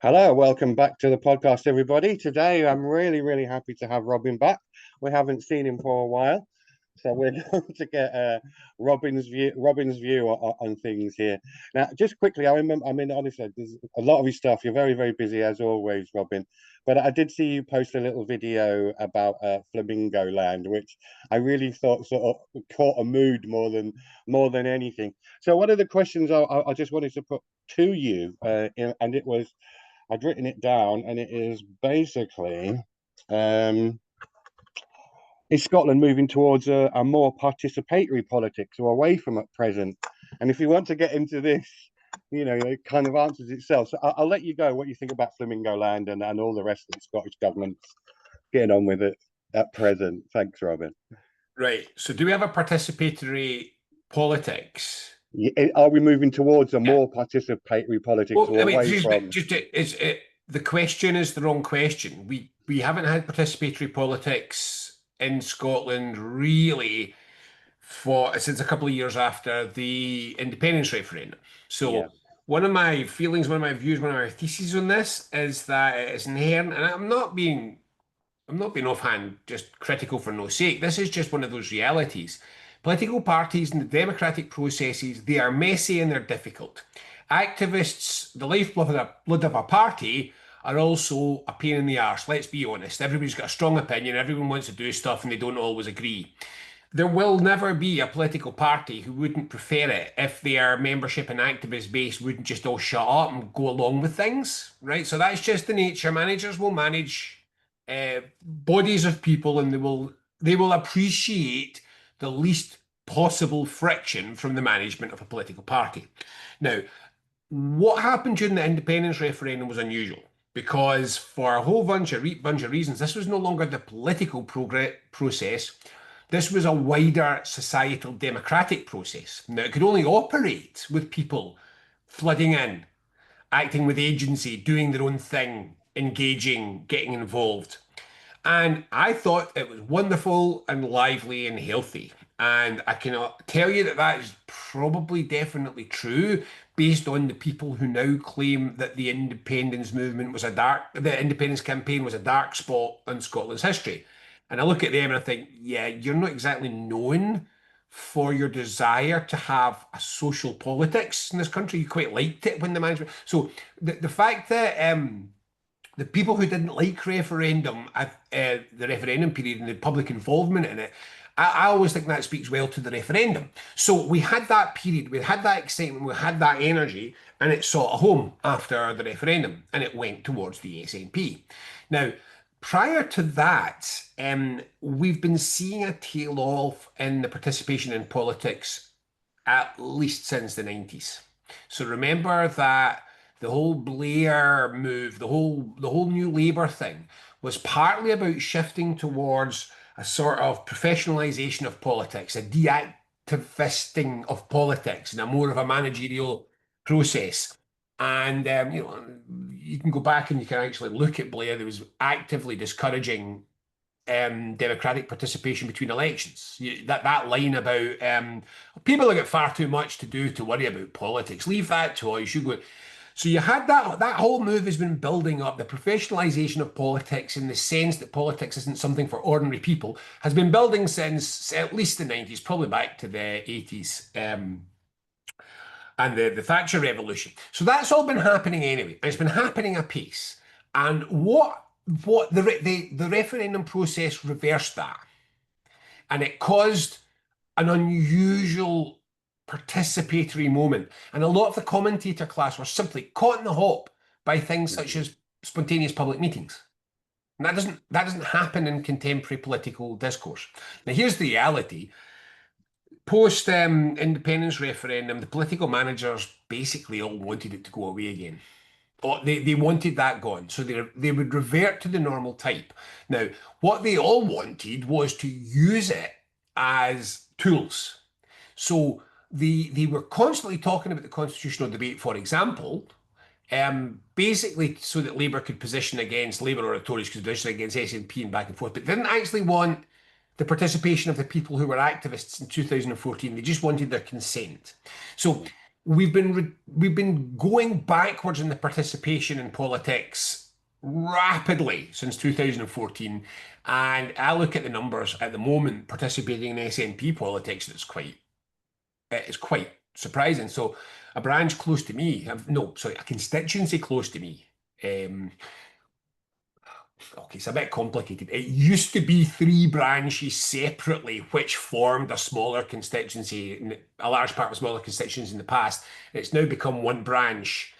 Hello, welcome back to the podcast, everybody. Today, I'm really happy to have Robin back. We haven't seen him for a while, so we're going to get Robin's view on things here. Now, just quickly, honestly, there's a lot of his stuff. You're very busy as always, Robin. But I did see you post a little video about Flamingo Land, which I really thought sort of caught a mood more than anything. So, one of the questions I just wanted to put to you, and it was. I'd written it down, and it is basically, um, is Scotland moving towards a more participatory politics or away from at present? And if you want to get into this, it kind of answers itself. So I'll let you go what you think about Flamingo Land and all the rest of the Scottish government's getting on with it at present. Thanks, Robin. Right. So do we have a participatory politics? Are we moving towards a Yeah. more participatory politics Well, or I mean, away from? the question is the wrong question. We haven't had participatory politics in Scotland really for since a couple of years after the independence referendum. Yeah, So one of my feelings, one of my views, one of my theses on this is that it is inherent, and I'm not being offhand just critical for no sake. This is just one of those realities. Political parties and the democratic processes, they are messy and they're difficult. Activists, the lifeblood of a party, are also a pain in the arse. Let's be honest. Everybody's got a strong opinion, everyone wants to do stuff, and they don't always agree. There will never be a political party who wouldn't prefer it if their membership and activist base wouldn't just all shut up and go along with things, right? So that's just the nature. Managers will manage bodies of people, and they will appreciate the least possible friction from the management of a political party. Now, what happened during the independence referendum was unusual because for a whole bunch of reasons, this was no longer the political process. This was a wider societal democratic process. Now, it could only operate with people flooding in, acting with agency, doing their own thing, engaging, getting involved. And I thought it was wonderful and lively and healthy. And I can tell you that that is probably definitely true based on the people who now claim that the independence campaign was a dark spot in Scotland's history. And I look at them and I think, yeah, you're not exactly known for your desire to have a social politics in this country. You quite liked it when the management. So the fact that the people who didn't like referendum at the referendum period and the public involvement in it, I always think that speaks well to the referendum. So we had that period, we had that excitement, we had that energy, and it sought a home after the referendum, and it went towards the SNP. Now, prior to that, we've been seeing a tail off in the participation in politics at least since the 90s. So remember that the whole Blair move, the whole New Labour thing was partly about shifting towards a sort of professionalisation of politics, a deactivisting of politics, and a more of a managerial process. And you can go back and you can actually look at Blair. There was actively discouraging democratic participation between elections. That line about people have got far too much to do to worry about politics. Leave that to us. You go. So you had that whole move has been building up. The professionalization of politics, in the sense that politics isn't something for ordinary people, has been building since at least the 90s, probably back to the 80s. And the Thatcher Revolution. So that's all been happening anyway. And it's been happening apace. And what the referendum process reversed that. And it caused an unusual participatory moment. And a lot of the commentator class were simply caught in the hop by things such as spontaneous public meetings. And that doesn't happen in contemporary political discourse. Now, here's the reality. Post independence referendum, the political managers basically all wanted it to go away again. Or they wanted that gone. So they would revert to the normal type. Now, what they all wanted was to use it as tools. So they were constantly talking about the constitutional debate, for example, basically so that Labour could position against Labour, or Tories could position against SNP and back and forth, but didn't actually want the participation of the people who were activists in 2014. They just wanted their consent. So we've been going backwards in the participation in politics rapidly since 2014. And I look at the numbers at the moment participating in SNP politics, it's quite surprising. So a branch close to me, no, sorry, a constituency close to me. Um, Okay, it's a bit complicated. It used to be three branches separately, which formed a smaller constituency, a large part of a smaller constituency in the past. It's now become one branch.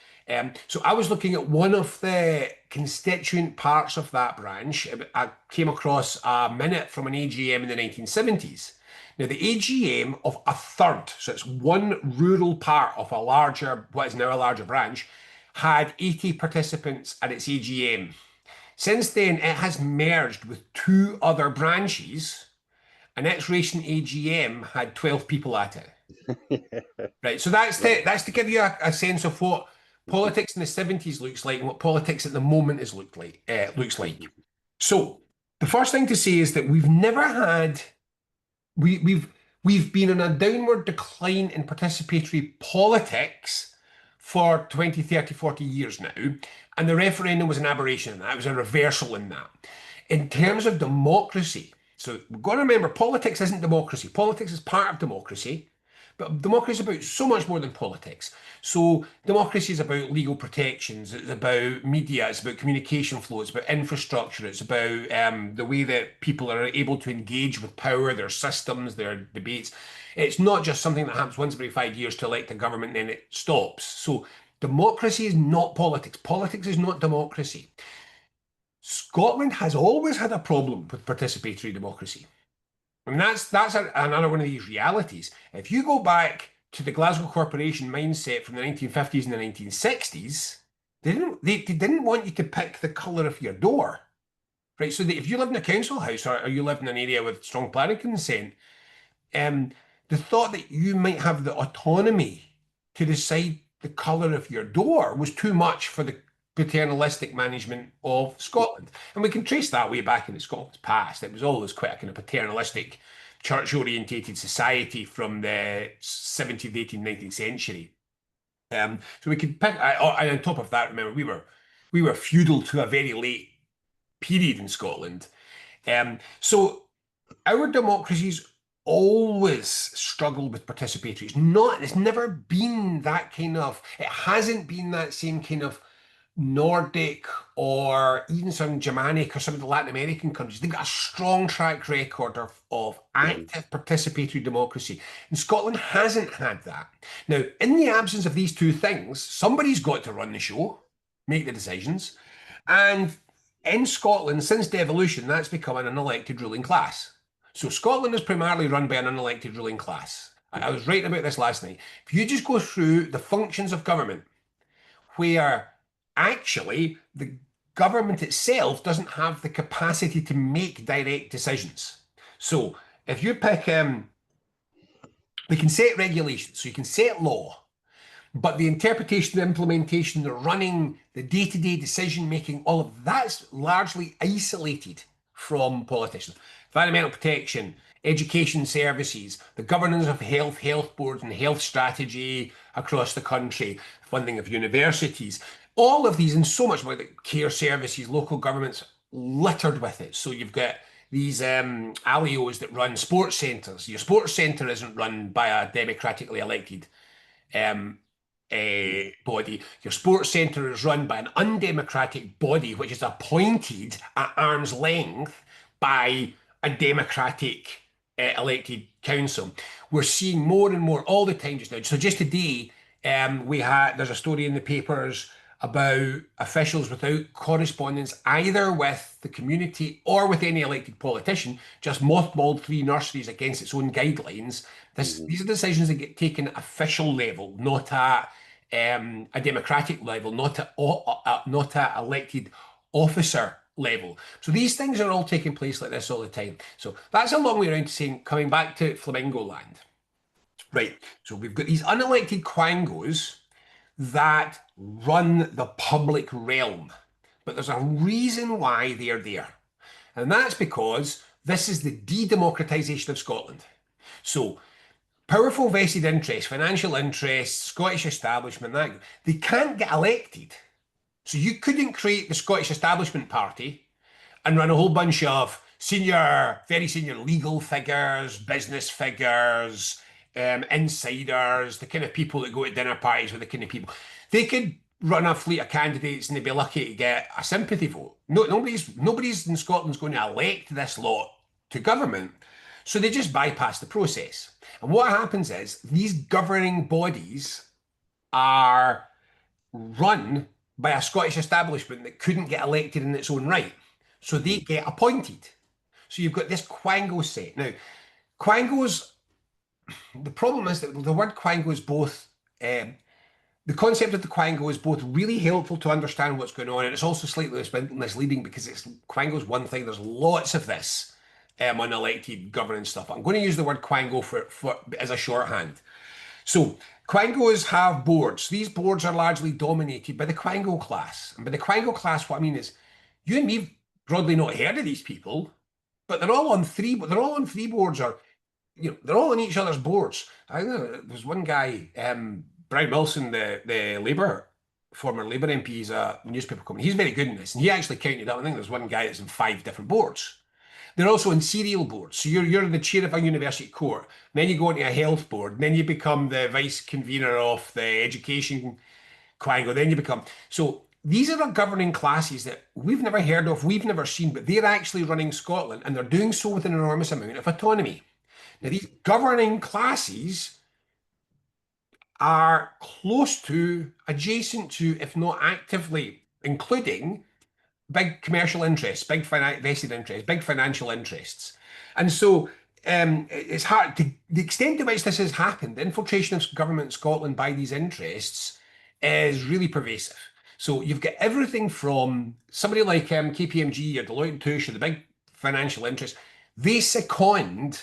So I was looking at one of the constituent parts of that branch. I came across a minute from an AGM in the 1970s. Now, the AGM of a third, so it's one rural part of a larger, what is now a larger branch, had 80 participants at its AGM. Since then, it has merged with two other branches, and its recent AGM had 12 people at it. Right, so that's to give you a sense of what politics in the 70s looks like and what politics at the moment is looks like. So the first thing to say is that we've never had we, we've we've been on a downward decline in participatory politics for 20, 30, 40 years now. And the referendum was an aberration in that. It was a reversal in that. In terms of democracy, so we've got to remember politics isn't democracy. Politics is part of democracy. But democracy is about so much more than politics. So democracy is about legal protections. It's about media. It's about communication flow. It's about infrastructure. It's about the way that people are able to engage with power, their systems, their debates. It's not just something that happens once every 5 years to elect a government and then it stops. So democracy is not politics. Politics is not democracy. Scotland has always had a problem with participatory democracy. I mean, another one of these realities. If you go back to the Glasgow Corporation mindset from the 1950s and the 1960s, they didn't want you to pick the colour of your door, right? So that if you live in a council house or you live in an area with strong planning consent, the thought that you might have the autonomy to decide the colour of your door was too much for the paternalistic management of Scotland. And we can trace that way back into Scotland's past. It was always quite a kind of paternalistic, church-orientated society from the 17th, 18th, 19th century. So we can pick, and on top of that, remember, we were feudal to a very late period in Scotland. So our democracies always struggled with participatory. It's never been that kind of, it hasn't been that same kind of Nordic or even some Germanic or some of the Latin American countries. They've got a strong track record of active participatory democracy. And Scotland hasn't had that. Now, in the absence of these two things, somebody's got to run the show, make the decisions. And in Scotland, since devolution, that's become an unelected ruling class. So Scotland is primarily run by an unelected ruling class. I was writing about this last night. If you just go through the functions of government, where actually the government itself doesn't have the capacity to make direct decisions. So if you pick, we can set regulations, so you can set law, but the interpretation, the implementation, the running, the day-to-day decision making, all of that's largely isolated from politicians. Environmental protection, education services, the governance of health boards and health strategy across the country, funding of universities, all of these and so much more, like care services, local governments littered with it. So you've got these ALIOs that run sports centres. Your sports centre isn't run by a democratically elected body. Your sports centre is run by an undemocratic body, which is appointed at arm's length by a democratic elected council. We're seeing more and more all the time just now. So just today, there's a story in the papers about officials without correspondence either with the community or with any elected politician, just mothballed 3 nurseries against its own guidelines. These are decisions that get taken at official level, not at a democratic level, not at elected officer level. So these things are all taking place like this all the time. So that's a long way around to saying, coming back to Flamingo Land. Right, so we've got these unelected quangos that run the public realm. But there's a reason why they're there. And that's because this is the de-democratization of Scotland. So powerful vested interests, financial interests, Scottish establishment, they can't get elected. So you couldn't create the Scottish Establishment Party and run a whole bunch of very senior legal figures, business figures, insiders, the kind of people that go to dinner parties with the kind of people. They could run a fleet of candidates and they'd be lucky to get a sympathy vote. No, nobody's in Scotland's going to elect this lot to government. So they just bypass the process. And what happens is these governing bodies are run by a Scottish establishment that couldn't get elected in its own right. So they get appointed. So you've got this quango set. Now, quangos, the problem is that the word quango is both, the concept of the quango is both really helpful to understand what's going on, and it's also slightly misleading because quango is one thing. There's lots of this unelected governance stuff. I'm going to use the word quango for as a shorthand. So quangos have boards. These boards are largely dominated by the quango class. And by the quango class, what I mean is you and me have broadly not heard of these people, but they're all on three boards, or they're all on each other's boards. I know there's one guy, Brian Wilson, the former Labour MP, is a newspaper company. He's very good in this, and he actually counted up. I think there's one guy that's in 5 different boards. They're also in serial boards. So you're the chair of a university court, then you go into a health board, then you become the vice convener of the education quango, then you become. So these are the governing classes that we've never heard of, we've never seen, but they're actually running Scotland, and they're doing so with an enormous amount of autonomy. Now, these governing classes are close to, adjacent to, if not actively including big commercial interests, big vested interests, big financial interests. And so it's hard to the extent to which this has happened, the infiltration of government in Scotland by these interests is really pervasive. So you've got everything from somebody like KPMG or Deloitte and Touche, or the big financial interests. They second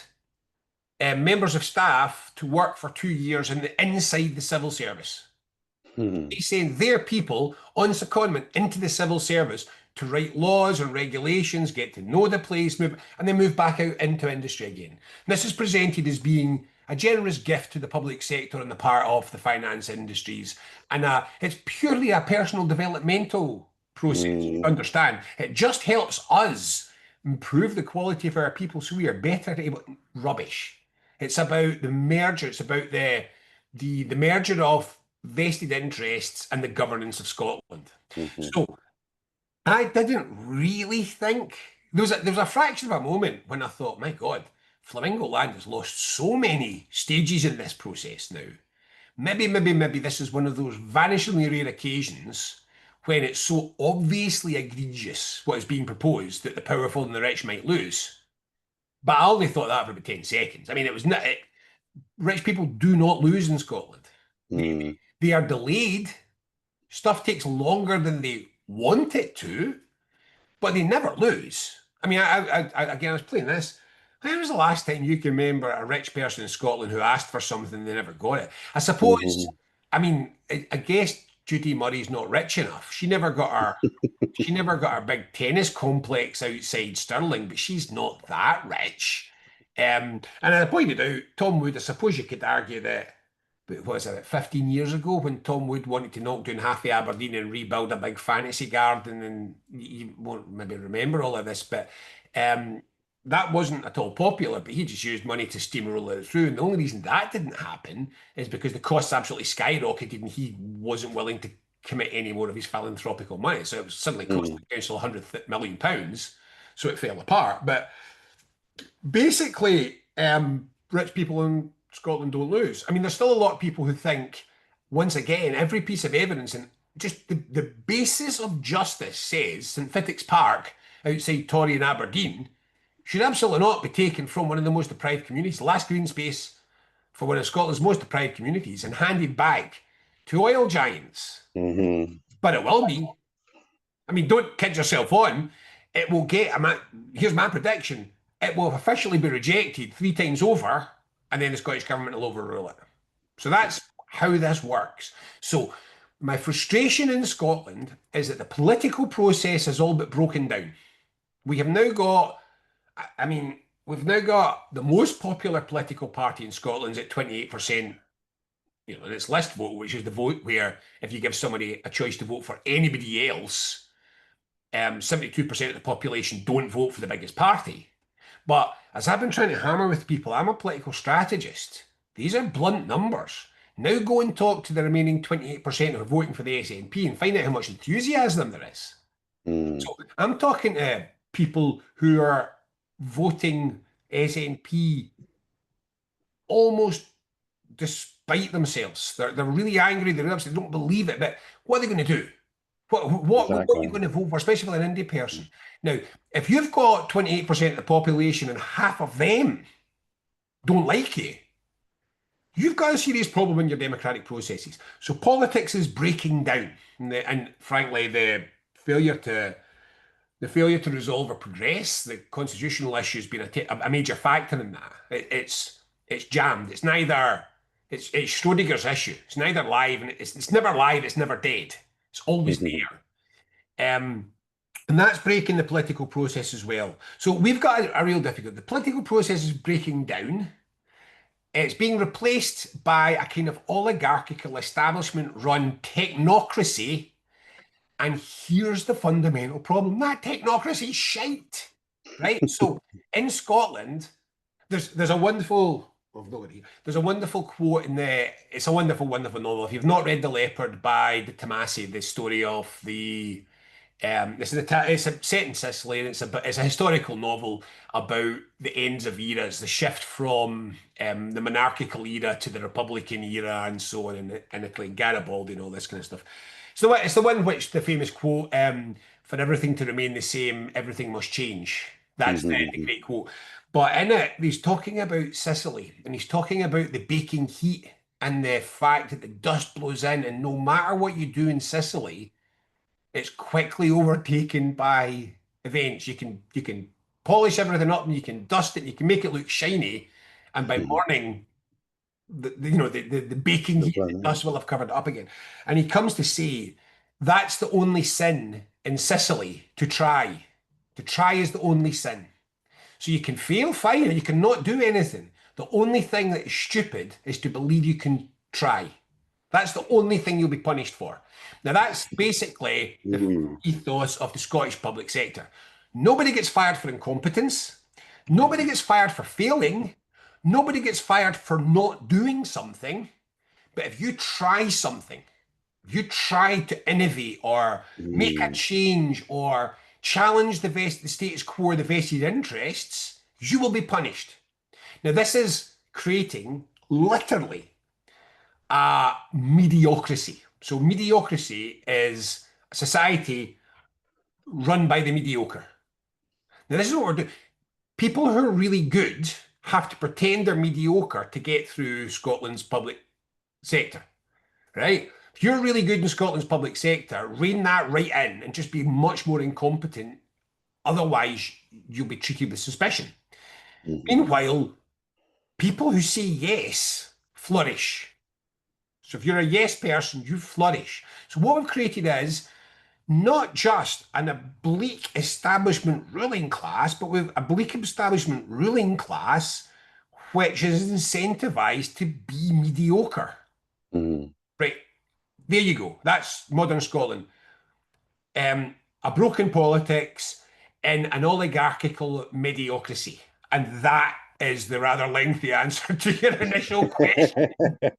members of staff to work for 2 years inside the civil service. They send their people on secondment into the civil service to write laws and regulations, get to know the place, and then move back out into industry again. And this is presented as being a generous gift to the public sector on the part of the finance industries. And it's purely a personal developmental process, you understand. It just helps us improve the quality of our people so we are better able. Rubbish. It's about the merger. It's about the merger of vested interests and the governance of Scotland. So I didn't really think there was a fraction of a moment when I thought, my God, Flamingo Land has lost so many stages in this process now. Maybe this is one of those vanishingly rare occasions when it's so obviously egregious what is being proposed that the powerful and the rich might lose. But I only thought that for about 10 seconds. I mean, rich people do not lose in Scotland. They are delayed. Stuff takes longer than they want it to, but they never lose. I mean, again, I was playing this. When was the last time you can remember a rich person in Scotland who asked for something and they never got it? I suppose, I mean, I guess Judy Murray's not rich enough. She never got her big tennis complex outside Stirling, but she's not that rich. And I pointed out, Tom Wood, I suppose you could argue that, what was it, 15 years ago when Tom Wood wanted to knock down half of Aberdeen and rebuild a big fantasy garden, and you won't maybe remember all of this, but that wasn't at all popular, but he just used money to steamroll it through. And the only reason that didn't happen is because the costs absolutely skyrocketed and he wasn't willing to commit any more of his philanthropical money. So it was suddenly cost the council £100 million. So it fell apart. But basically, rich people in Scotland don't lose. I mean, there's still a lot of people who think, once again, every piece of evidence and just the basis of justice says St Fittick's Park outside Torry in Aberdeen should absolutely not be taken from one of the most deprived communities, the last green space for one of Scotland's most deprived communities, and handed back to oil giants. But it will be. I mean, don't kid yourself on. It will get, here's my prediction, it will officially be rejected 3 times over, and then the Scottish Government will overrule it. So that's how this works. So my frustration in Scotland is that the political process is all but broken down. We have now got, I mean, we've now got the most popular political party in Scotland's at 28%, in its list vote, which is the vote where if you give somebody a choice to vote for anybody else, 72% of the population don't vote for the biggest party. But as I've been trying to hammer with people, I'm a political strategist. These are blunt numbers. Now go and talk to the remaining 28% who are voting for the SNP and find out how much enthusiasm there is. Mm. So I'm talking to people who are voting SNP almost despite themselves. They're really angry, they're upset, they don't believe it, but what are they going to do? What are you Exactly. going to vote for, especially for an indie person? Now, if you've got 28% of the population and half of them don't like you, you've got a serious problem in your democratic processes. So politics is breaking down, and frankly, failure to the failure to resolve or progress the constitutional issue has been a major factor in that. It's jammed. It's neither. It's Schrodinger's issue. It's neither live and it's never live. It's never dead. It's always there. And that's breaking the political process as well. So we've got a real difficulty. The political process is breaking down. It's being replaced by a kind of oligarchical establishment-run technocracy. And here's the fundamental problem. That technocracy is shite, right? So in Scotland, there's a wonderful, well, there's a wonderful quote in it's a wonderful, wonderful novel. If you've not read The Leopard by De Tomasi, the story of it's set in Sicily, and it's a historical novel about the ends of eras, the shift from the monarchical era to the republican era, and so on in Italy, and Garibaldi, and all this kind of stuff. So it's the one which the famous quote, "For everything to remain the same, everything must change." That's the great quote. But in it, he's talking about Sicily, and he's talking about the baking heat and the fact that the dust blows in, and no matter what you do in Sicily, it's quickly overtaken by events. You can polish everything up and you can dust it, you can make it look shiny, and by morning, the baking heat, the dust will have covered it up again. And he comes to say that's the only sin in Sicily to try. To try is the only sin. So you can fail, fine, and you cannot do anything. The only thing that is stupid is to believe you can try. That's the only thing you'll be punished for. Now, that's basically the ethos of the Scottish public sector. Nobody gets fired for incompetence. Nobody gets fired for failing. Nobody gets fired for not doing something. But if you try something, if you try to innovate or make a change or challenge the status quo, the vested interests, you will be punished. Now, this is creating literally a mediocrity. So mediocrity is a society run by the mediocre. Now, this is what we're doing. People who are really good have to pretend they're mediocre to get through Scotland's public sector, right? If you're really good in Scotland's public sector, rein that right in and just be much more incompetent. Otherwise, you'll be treated with suspicion. Meanwhile, people who say yes flourish. So if you're a yes person, you flourish. So what we've created is not just an oblique establishment ruling class, but with a oblique establishment ruling class which is incentivized to be mediocre. Right, there you go. That's modern Scotland. A broken politics in an oligarchical mediocrity. And that is the rather lengthy answer to your initial question.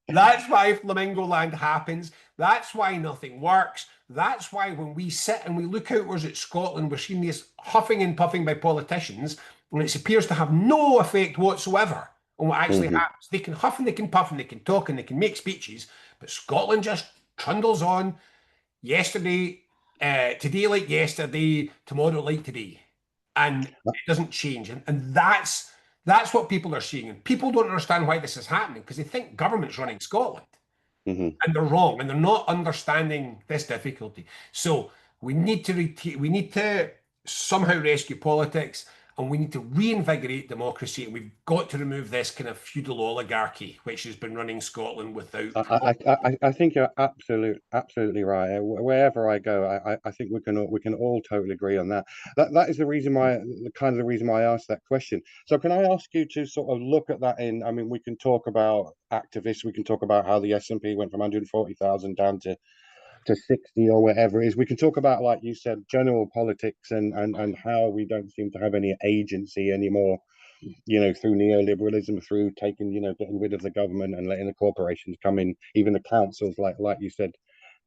That's why Flamingo Land happens. That's why nothing works. That's why when we sit and we look outwards at Scotland, we're seeing this huffing and puffing by politicians, and it appears to have no effect whatsoever on what actually happens. They can huff and they can puff and they can talk and they can make speeches, but Scotland just trundles on. Yesterday, today like yesterday, tomorrow like today, and it doesn't change. And that's what people are seeing, and people don't understand why this is happening because they think government's running Scotland. And they're wrong, and they're not understanding this difficulty. So we need to somehow rescue politics. and we need to reinvigorate democracy, and we've got to remove this kind of feudal oligarchy which has been running Scotland without I think you're absolutely right. Wherever I go, I think we can all totally agree on that. That is the reason why, the kind of the reason why I asked that question. So can I ask you to sort of look at that in? I mean, we can talk about activists. We can talk about how the S&P went from 140,000 down to 60 or whatever it is. We can talk about, like you said, general politics and how we don't seem to have any agency anymore, through neoliberalism, through taking, getting rid of the government and letting the corporations come in, even the councils, like you said,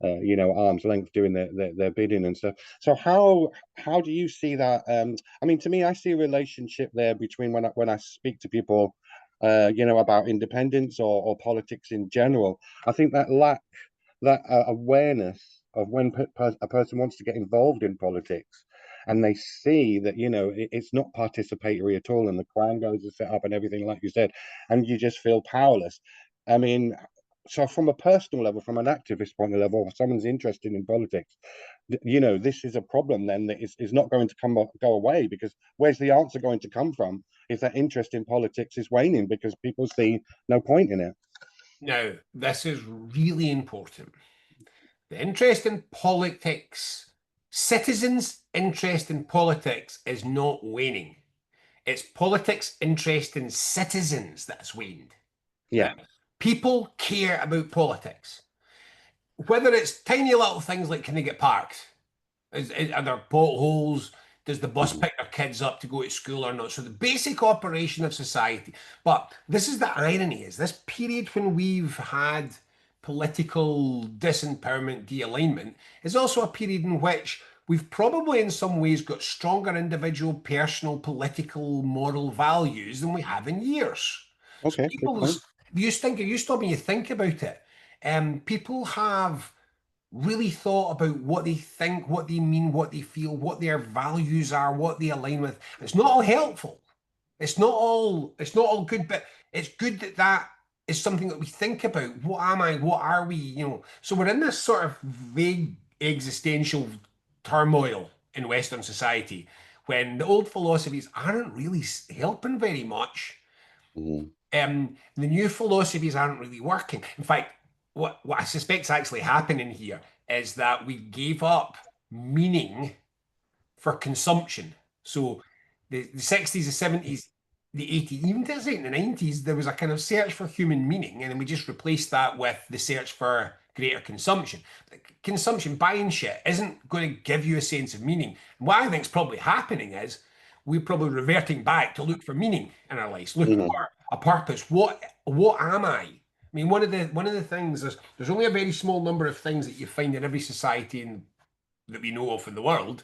arm's length doing their bidding and stuff. So how do you see that? I mean, to me, I see a relationship there between when I speak to people, about independence or politics in general. I think that awareness of when a person wants to get involved in politics and they see that it's not participatory at all and the crown goes are set up and everything like you said, and you just feel powerless. I mean, so from a personal level, from an activist point of level, if someone's interested in politics, this is a problem then that is not going to go away, because where's the answer going to come from if that interest in politics is waning because people see no point in it? now. This is really important. The interest in politics, citizens' interest in politics is not waning. It's politics' interest in citizens that's waned. Yeah. People care about politics. Whether it's tiny little things like, can they get parked? Are there potholes? Does the bus Mhm. pick their kids up to go to school or not? So the basic operation of society. But this is the irony: is this period when we've had political disempowerment, de-alignment, is also a period in which we've probably in some ways got stronger individual, personal, political, moral values than we have in years. So Okay, good point. people's, you stop and you think about it. People have really thought about what they think, what they mean, what they feel, what their values are, what they align with. It's not all helpful. It's not all good, but it's good that that is something that we think about. What am I? What are we? So we're in this sort of vague existential turmoil in Western society when the old philosophies aren't really helping very much. Mhm. The new philosophies aren't really working. In fact, what I suspect is actually happening here is that we gave up meaning for consumption. So the 60s, the 70s, the 80s, even to the 90s, there was a kind of search for human meaning, and then we just replaced that with the search for greater consumption. Consumption, buying shit, isn't going to give you a sense of meaning. And what I think is probably happening is we're probably reverting back to look for meaning in our lives, look Mhm. for a purpose. What am I? I mean, one of the things is there's only a very small number of things that you find in every society that we know of in the world,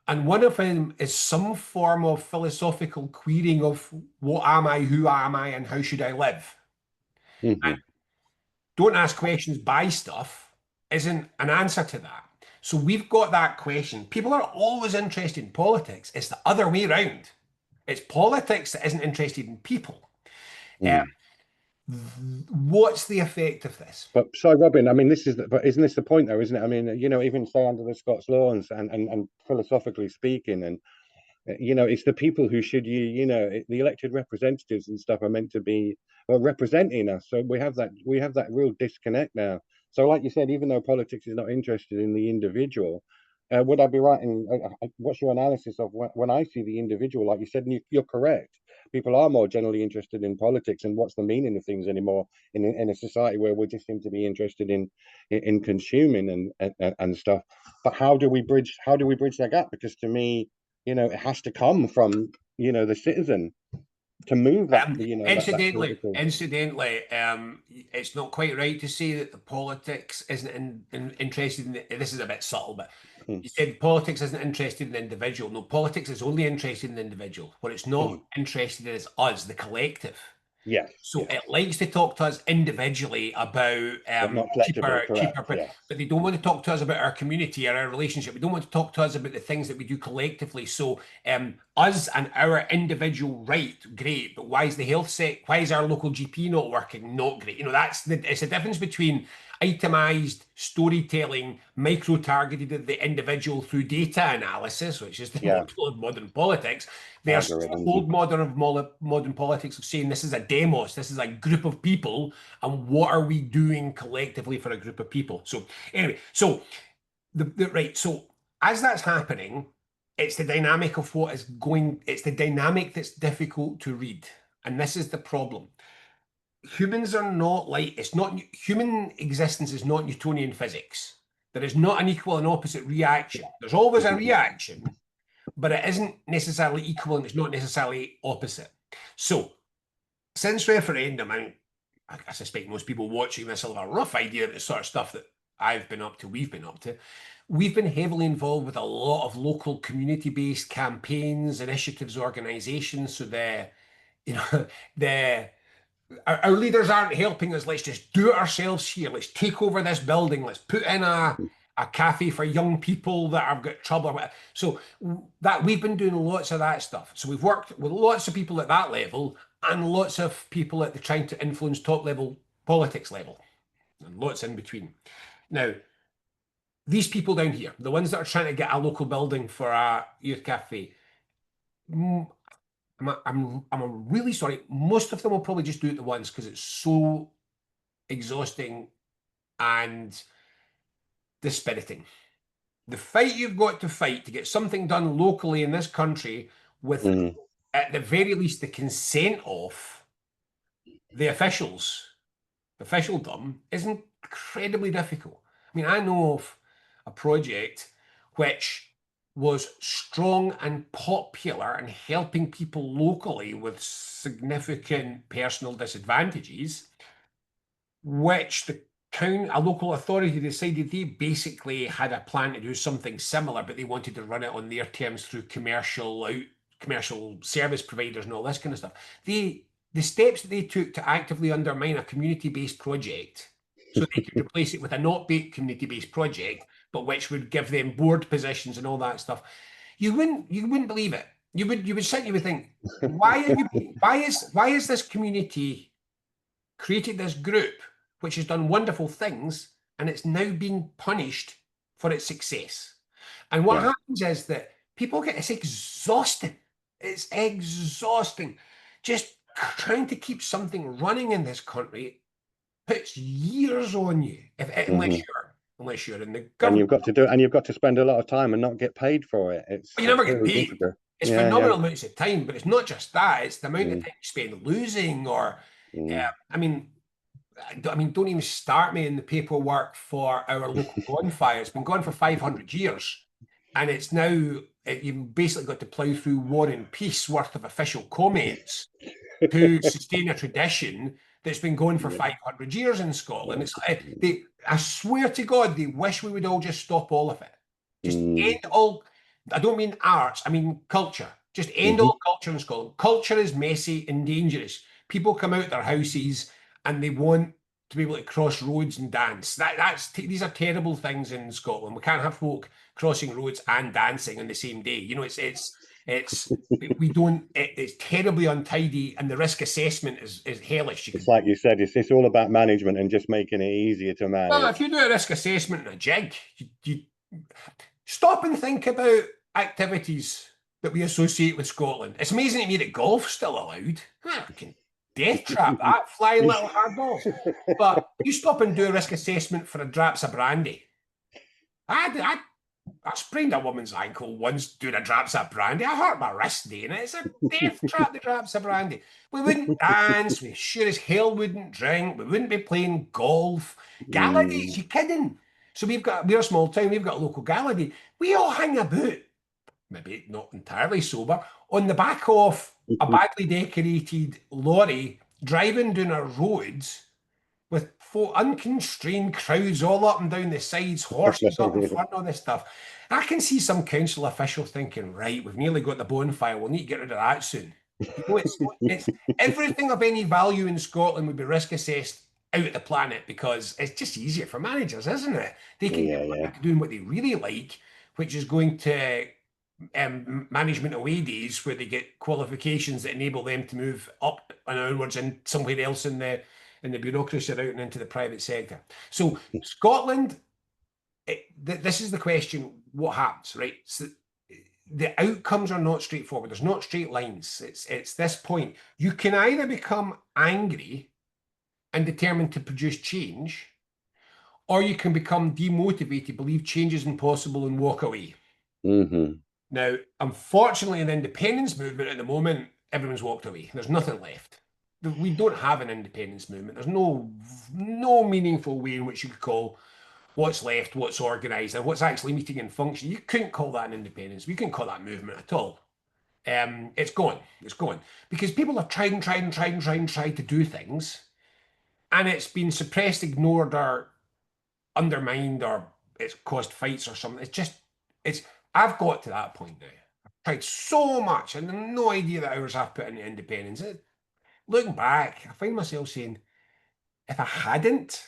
and one of them is some form of philosophical querying of what am I, who am I, and how should I live? Mhm. Don't ask questions, buy stuff isn't an answer to that. So we've got that question. People are always interested in politics. It's the other way around. It's politics that isn't interested in people. Uh, Mhm. what's the effect of this? But so, Robin, I mean, but isn't this the point, though, isn't it? I mean, even say under the Scots law and philosophically speaking, and it's the people who should the elected representatives and stuff are meant to be, well, representing us. So we have that real disconnect now. So, like you said, even though politics is not interested in the individual, would I be right in what's your analysis of when I see the individual, like you said, and you're correct. People are more generally interested in politics and what's the meaning of things anymore in a society where we just seem to be interested in consuming and stuff. But how do we bridge that gap? Because to me, it has to come from the citizen to move that Incidentally, political. incidentally, it's not quite right to say that the politics isn't interested in. This is a bit subtle, but Mm, you said politics isn't interested in the individual. No, politics is only interested in the individual. What it's not mm. interested in is us, the collective. Yes, So yes, it likes to talk to us individually about but not collectively, cheaper, correct. Yes. but they don't want to talk to us about our community or our relationship. They don't want to talk to us about the things that we do collectively. So us and our individual right, great, but why is the health set? Why is our local GP not working? Not great. It's a difference between itemized storytelling, micro-targeted at the individual through data analysis, which is the Yeah. model of modern politics, versus the Algorithms. old modern politics of saying this is a demos, this is a group of people, and what are we doing collectively for a group of people? So anyway, so right, so as that's happening, it's the dynamic of what is going, it's the dynamic that's difficult to read. And this is the problem. Humans are not like, it's not, human existence is not Newtonian physics. There is not an equal and opposite reaction. There's always a reaction, but it isn't necessarily equal and it's not necessarily opposite. So, since referendum, I suspect most people watching this will have a rough idea of the sort of stuff that I've been up to, we've been up to. We've been heavily involved with a lot of local community-based campaigns, initiatives, organizations. So the our leaders aren't helping us. Let's just do it ourselves here. Let's take over this building. Let's put in a cafe for young people that have got trouble. So that we've been doing lots of that stuff. So we've worked with lots of people at that level and lots of people at the trying to influence top level politics level and lots in between. Now, these people down here, the ones that are trying to get a local building for a youth cafe, I'm really sorry. Most of them will probably just do it at once because it's so exhausting and dispiriting. The fight you've got to fight to get something done locally in this country with, at the very least, the consent of the officialdom, is incredibly difficult. I mean, I know of a project which was strong and popular and helping people locally with significant personal disadvantages, which a local authority decided they basically had a plan to do something similar, but they wanted to run it on their terms through commercial service providers and all this kind of stuff. The steps that they took to actively undermine a community-based project so they could replace it with a not community-based project, but which would give them board positions and all that stuff. You wouldn't believe it. You would sit and you would think, why is this community created this group which has done wonderful things and it's now being punished for its success? And what happens is that people it's exhausting. It's exhausting. Just trying to keep something running in this country puts years on you unless you're in the government. And you've got to do it, and you've got to spend a lot of time and not get paid for it. You never get really paid. difficult. It's phenomenal amounts of time, but it's not just that. It's the amount of time you spend losing or I mean, don't even start me in the paperwork for our local bonfire. It's been gone for 500 years. And it's now, you've basically got to plough through War and Peace worth of official comments to sustain a tradition that's been going for 500 years in Scotland. I swear to God, they wish we would all just stop all of it. Just end all, I don't mean arts, I mean culture. Just end all culture in Scotland. Culture is messy and dangerous. People come out their houses and they want to be able to cross roads and dance. These are terrible things in Scotland. We can't have folk crossing roads and dancing on the same day. You know, it's terribly untidy, and the risk assessment is hellish. It's like you said, it's all about management and just making it easier to manage. Well, if you do a risk assessment and a jig, you stop and think about activities that we associate with Scotland. It's amazing to me that golf's still allowed. I can death trap that, flying little hardballs. But you stop and do a risk assessment for a draps of brandy. I sprained a woman's ankle once doing a draps of brandy. I hurt my wrist doing it. It's a death trap, the draps of brandy. We wouldn't dance. We sure as hell wouldn't drink. We wouldn't be playing golf. Gala days, you kidding? So we're a small town. We've got a local gala day. We all hang about, maybe not entirely sober, on the back of a badly decorated lorry driving down our roads with unconstrained crowds all up and down the sides, horses up in front, all this stuff. I can see some council official thinking, right, we've nearly got the bonfire, we'll need to get rid of that soon. You know, it's everything of any value in Scotland would be risk assessed out of the planet because it's just easier for managers, isn't it? They can get back to doing what they really like, which is going to management away days where they get qualifications that enable them to move up and onwards and somewhere else in the and the bureaucracy out and into the private sector. So Scotland, this is the question: what happens, right? So the outcomes are not straightforward. There's not straight lines. It's this point. You can either become angry and determined to produce change, or you can become demotivated, believe change is impossible, and walk away. Mm-hmm. Now, unfortunately, in the independence movement at the moment, everyone's walked away. There's nothing left. We don't have an independence movement. There's no meaningful way in which you could call what's left, what's organised, and what's actually meeting in function. You couldn't call that an independence. We couldn't call that movement at all. It's gone. It's gone because people have tried and tried and tried and tried and tried to do things, and it's been suppressed, ignored, or undermined, or it's caused fights or something. It's. I've got to that point now. I've tried so much, and I've no idea the hours I've put into independence. Looking back, I find myself saying, if I hadn't,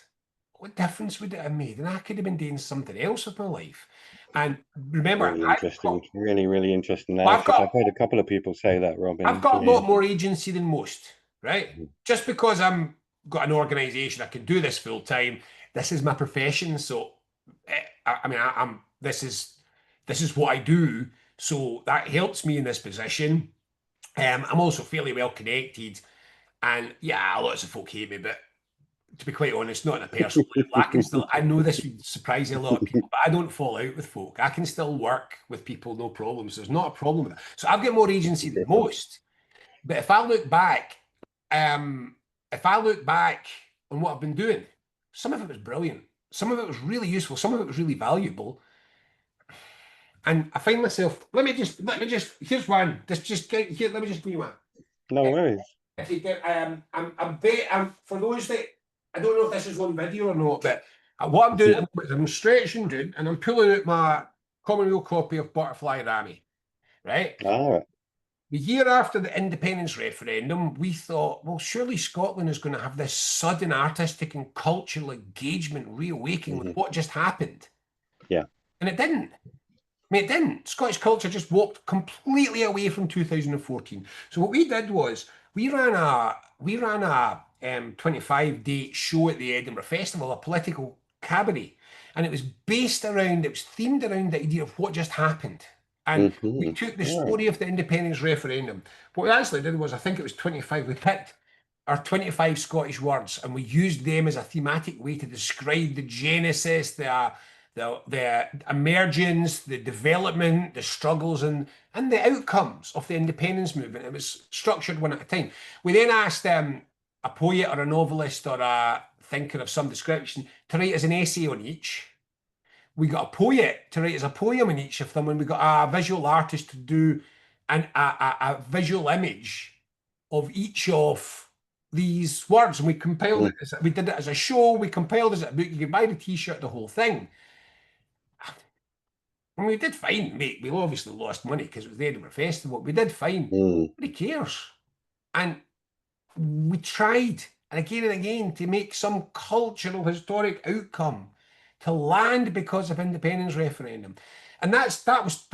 what difference would it have made? And I could have been doing something else with my life. And remember, Really interesting. Really, really interesting I've analysis. got I've heard a couple of people say that, I've Robin. got a Yeah. lot more agency than most, right? Just because I'm got an organization, I can do this full time. This is my profession, so I mean, I'm this is what I do, so that helps me in this position. I'm also fairly well connected, and yeah, lots of folk hate me, but to be quite honest, not in a personal level. I know this would surprise a lot of people, but I don't fall out with folk. I can still work with people, no problems. There's not a problem with that. So I've got more agency than most. But um, if I look back on what I've been doing, some of it was brilliant. Some of it was really useful. Some of it was really valuable. And I find myself, here's one. Here, let me just give you one. No worries. For those that, I don't know if this is on video or not, but what I'm doing is I'm stretching, dude, and I'm pulling out my Commonwealth copy of Butterfly Rami, right? All right. The year after the independence referendum, we thought, well, surely Scotland is going to have this sudden artistic and cultural engagement reawakening with what just happened. Yeah. And it didn't. I mean, it didn't. Scottish culture just walked completely away from 2014. So what we did was we ran a 25-date show at the Edinburgh Festival, a political cabaret, and it was themed around the idea of what just happened. And we took the story of the independence referendum. What we actually did was, I think it was 25. We picked our 25 Scottish words, and we used them as a thematic way to describe the genesis, the emergence, the development, the struggles, and the outcomes of the independence movement. It was structured one at a time. We then asked a poet or a novelist or a thinker of some description to write as an essay on each. We got a poet to write as a poem in each of them, and we got a visual artist to do a visual image of each of these words. And we compiled it. We did it as a show. We compiled it as a book. You could buy the T-shirt, the whole thing. And we did fine, mate. We obviously lost money because it was the Edinburgh Festival. We did fine. Nobody cares. And we tried, and again, to make some cultural, historic outcome to land because of independence referendum. And that was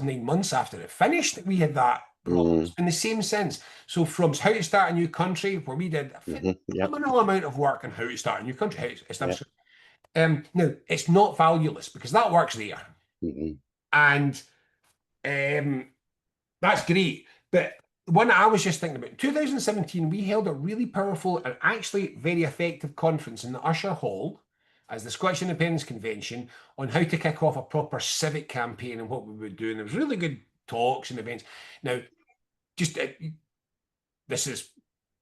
9 months after it finished that we had that problem in the same sense. So from How to Start a New Country, where we did a phenomenal amount of work on how to start a new country. Now, it's not valueless because that work's there. And that's great. But one I was just thinking about, in 2017, we held a really powerful and actually very effective conference in the Usher Hall as the Scottish Independence Convention on how to kick off a proper civic campaign and what we would do. And there was really good talks and events. Now, just this is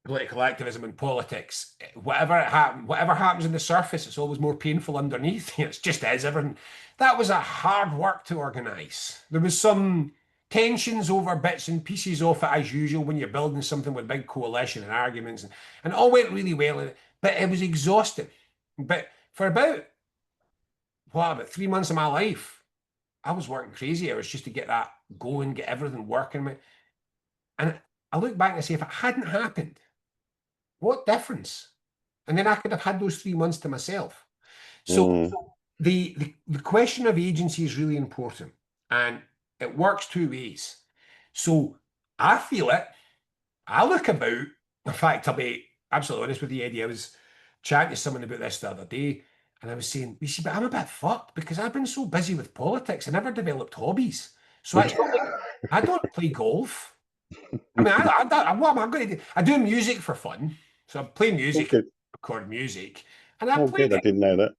political activism and politics. Whatever happens on the surface, it's always more painful underneath. It's just as everything. That was a hard work to organise. There was some tensions over bits and pieces of it as usual when you're building something with a big coalition and arguments, and it all went really well. But it was exhausting. But for about 3 months of my life, I was working crazy hours just to get that going, get everything working. And I look back and I say, if it hadn't happened, what difference? And then I could have had those 3 months to myself. So the question of agency is really important, and it works two ways. So I feel it. I look about. In fact, I'll be absolutely honest with you, Eddie. I was chatting to someone about this the other day, and I was saying, you see, but I'm a bit fucked because I've been so busy with politics. I never developed hobbies. So it's not like I don't play golf. I mean, what am I going to do? I do music for fun. So I play Oh, music, good. record music, and I Oh, played good. I it. didn't know that.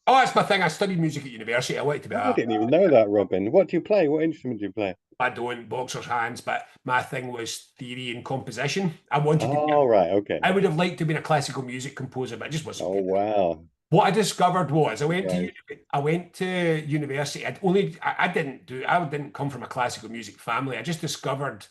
Oh, that's my thing. I studied music at university. I wanted to be Oh, I a didn't even know that, Robin. What do you play? What instrument do you play? I don't boxer's hands, but my thing was theory and composition. I wanted to be, Oh, right. Okay. I would have liked to be a classical music composer, but I just wasn't Oh, good. wow. What I discovered was Right. I went to university. I didn't come from a classical music family. I just discovered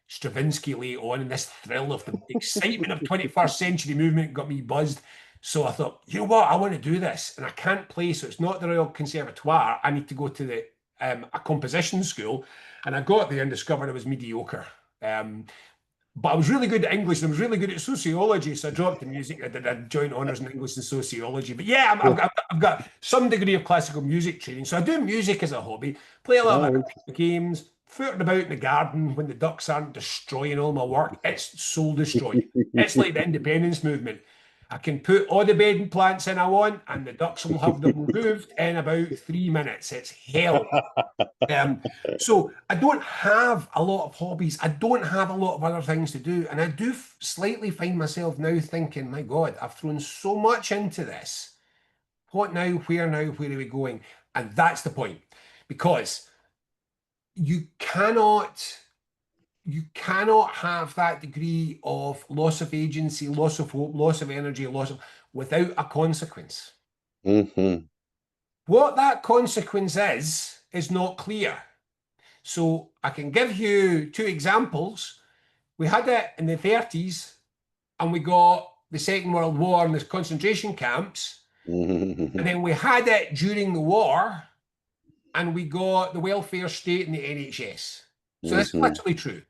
Stravinsky late on, and this thrill of the excitement of 21st century movement got me buzzed. So I thought, you know what, I want to do this, and I can't play, so it's not the Royal Conservatoire. I need to go to the a composition school, and I got there and discovered I was mediocre. Um, but I was really good at English and I was really good at sociology. So I dropped the music. I did a joint honours in English and sociology. But yeah, I've got some degree of classical music training. So I do music as a hobby, play a little bit Oh, of games, footing about in the garden when the ducks aren't destroying all my work. It's soul destroying. It's like the independence movement. I can put all the bedding plants in I want, and the ducks will have them removed in about 3 minutes. It's hell. Um, so I don't have a lot of hobbies. I don't have a lot of other things to do. And I do slightly find myself now thinking, my God, I've thrown so much into this. What now? Where now? Where are we going? And that's the point. Because you cannot you cannot have that degree of loss of agency, loss of hope, loss of energy, loss of without a consequence. hmm What that consequence is not clear. So I can give you two examples. We had it in the 30s, and we got the Second World War and the concentration camps. And then we had it during the war, and we got the welfare state and the NHS. So this is hmm literally true.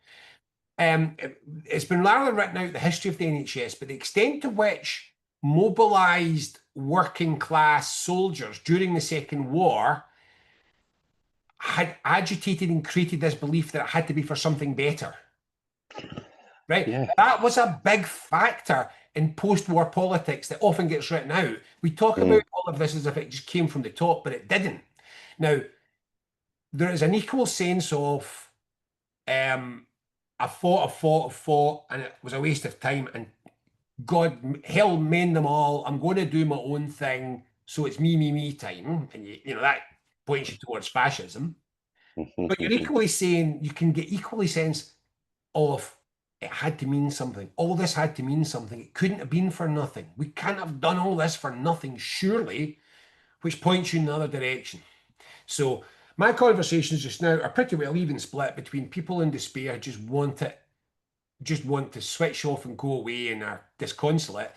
It's been largely written out the history of the NHS, but the extent to which mobilized working class soldiers during the Second War had agitated and created this belief that it had to be for something better. Right? Yeah. That was a big factor in post-war politics that often gets written out. We talk about Mm. all of this as if it just came from the top, but it didn't. Now, there is an equal sense of I fought, and it was a waste of time. And God, hell, mend them all. I'm going to do my own thing, so it's me, me, me time, and you know that points you towards fascism. But you're equally saying you can get equally sense of it had to mean something. All this had to mean something. It couldn't have been for nothing. We can't have done all this for nothing, surely, which points you in another direction. So my conversations just now are pretty well even split between people in despair who just want to switch off and go away and are disconsolate,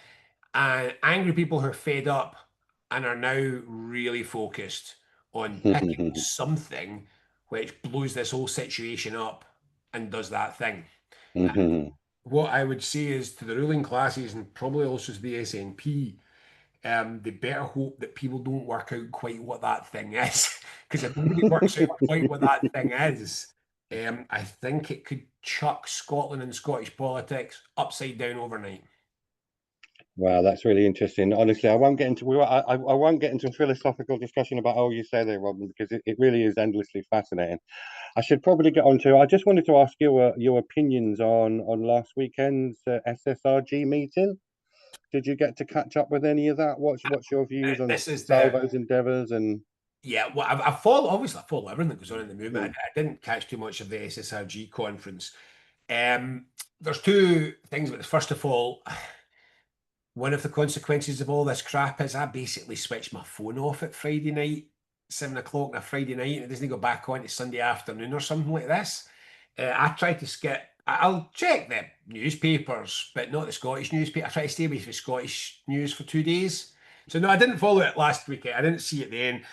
and angry people who are fed up and are now really focused on picking something which blows this whole situation up and does that thing. What I would say is to the ruling classes and probably also to the SNP, they better hope that people don't work out quite what that thing is. Because if nobody works out quite what that thing is, I think it could chuck Scotland and Scottish politics upside down overnight. Wow, that's really interesting. Honestly, I won't get into a philosophical discussion about all you say there, Robin, because it really is endlessly fascinating. I should probably get on to. I just wanted to ask your opinions on last weekend's SSRG meeting. Did you get to catch up with any of that? What's your views on This is the Salvo's endeavours and Yeah, well, I follow obviously I follow everything that goes on in the movement. mm, I didn't catch too much of the SSRG conference. There's two things about this. First of all, one of the consequences of all this crap is I basically switched my phone off at Friday night, 7 o'clock on a Friday night, and it doesn't go back on to Sunday afternoon or something like this. I try to skip. I'll check the newspapers, but not the Scottish newspaper. I try to stay away from Scottish news for 2 days. So no, I didn't follow it last weekend. I didn't see it then.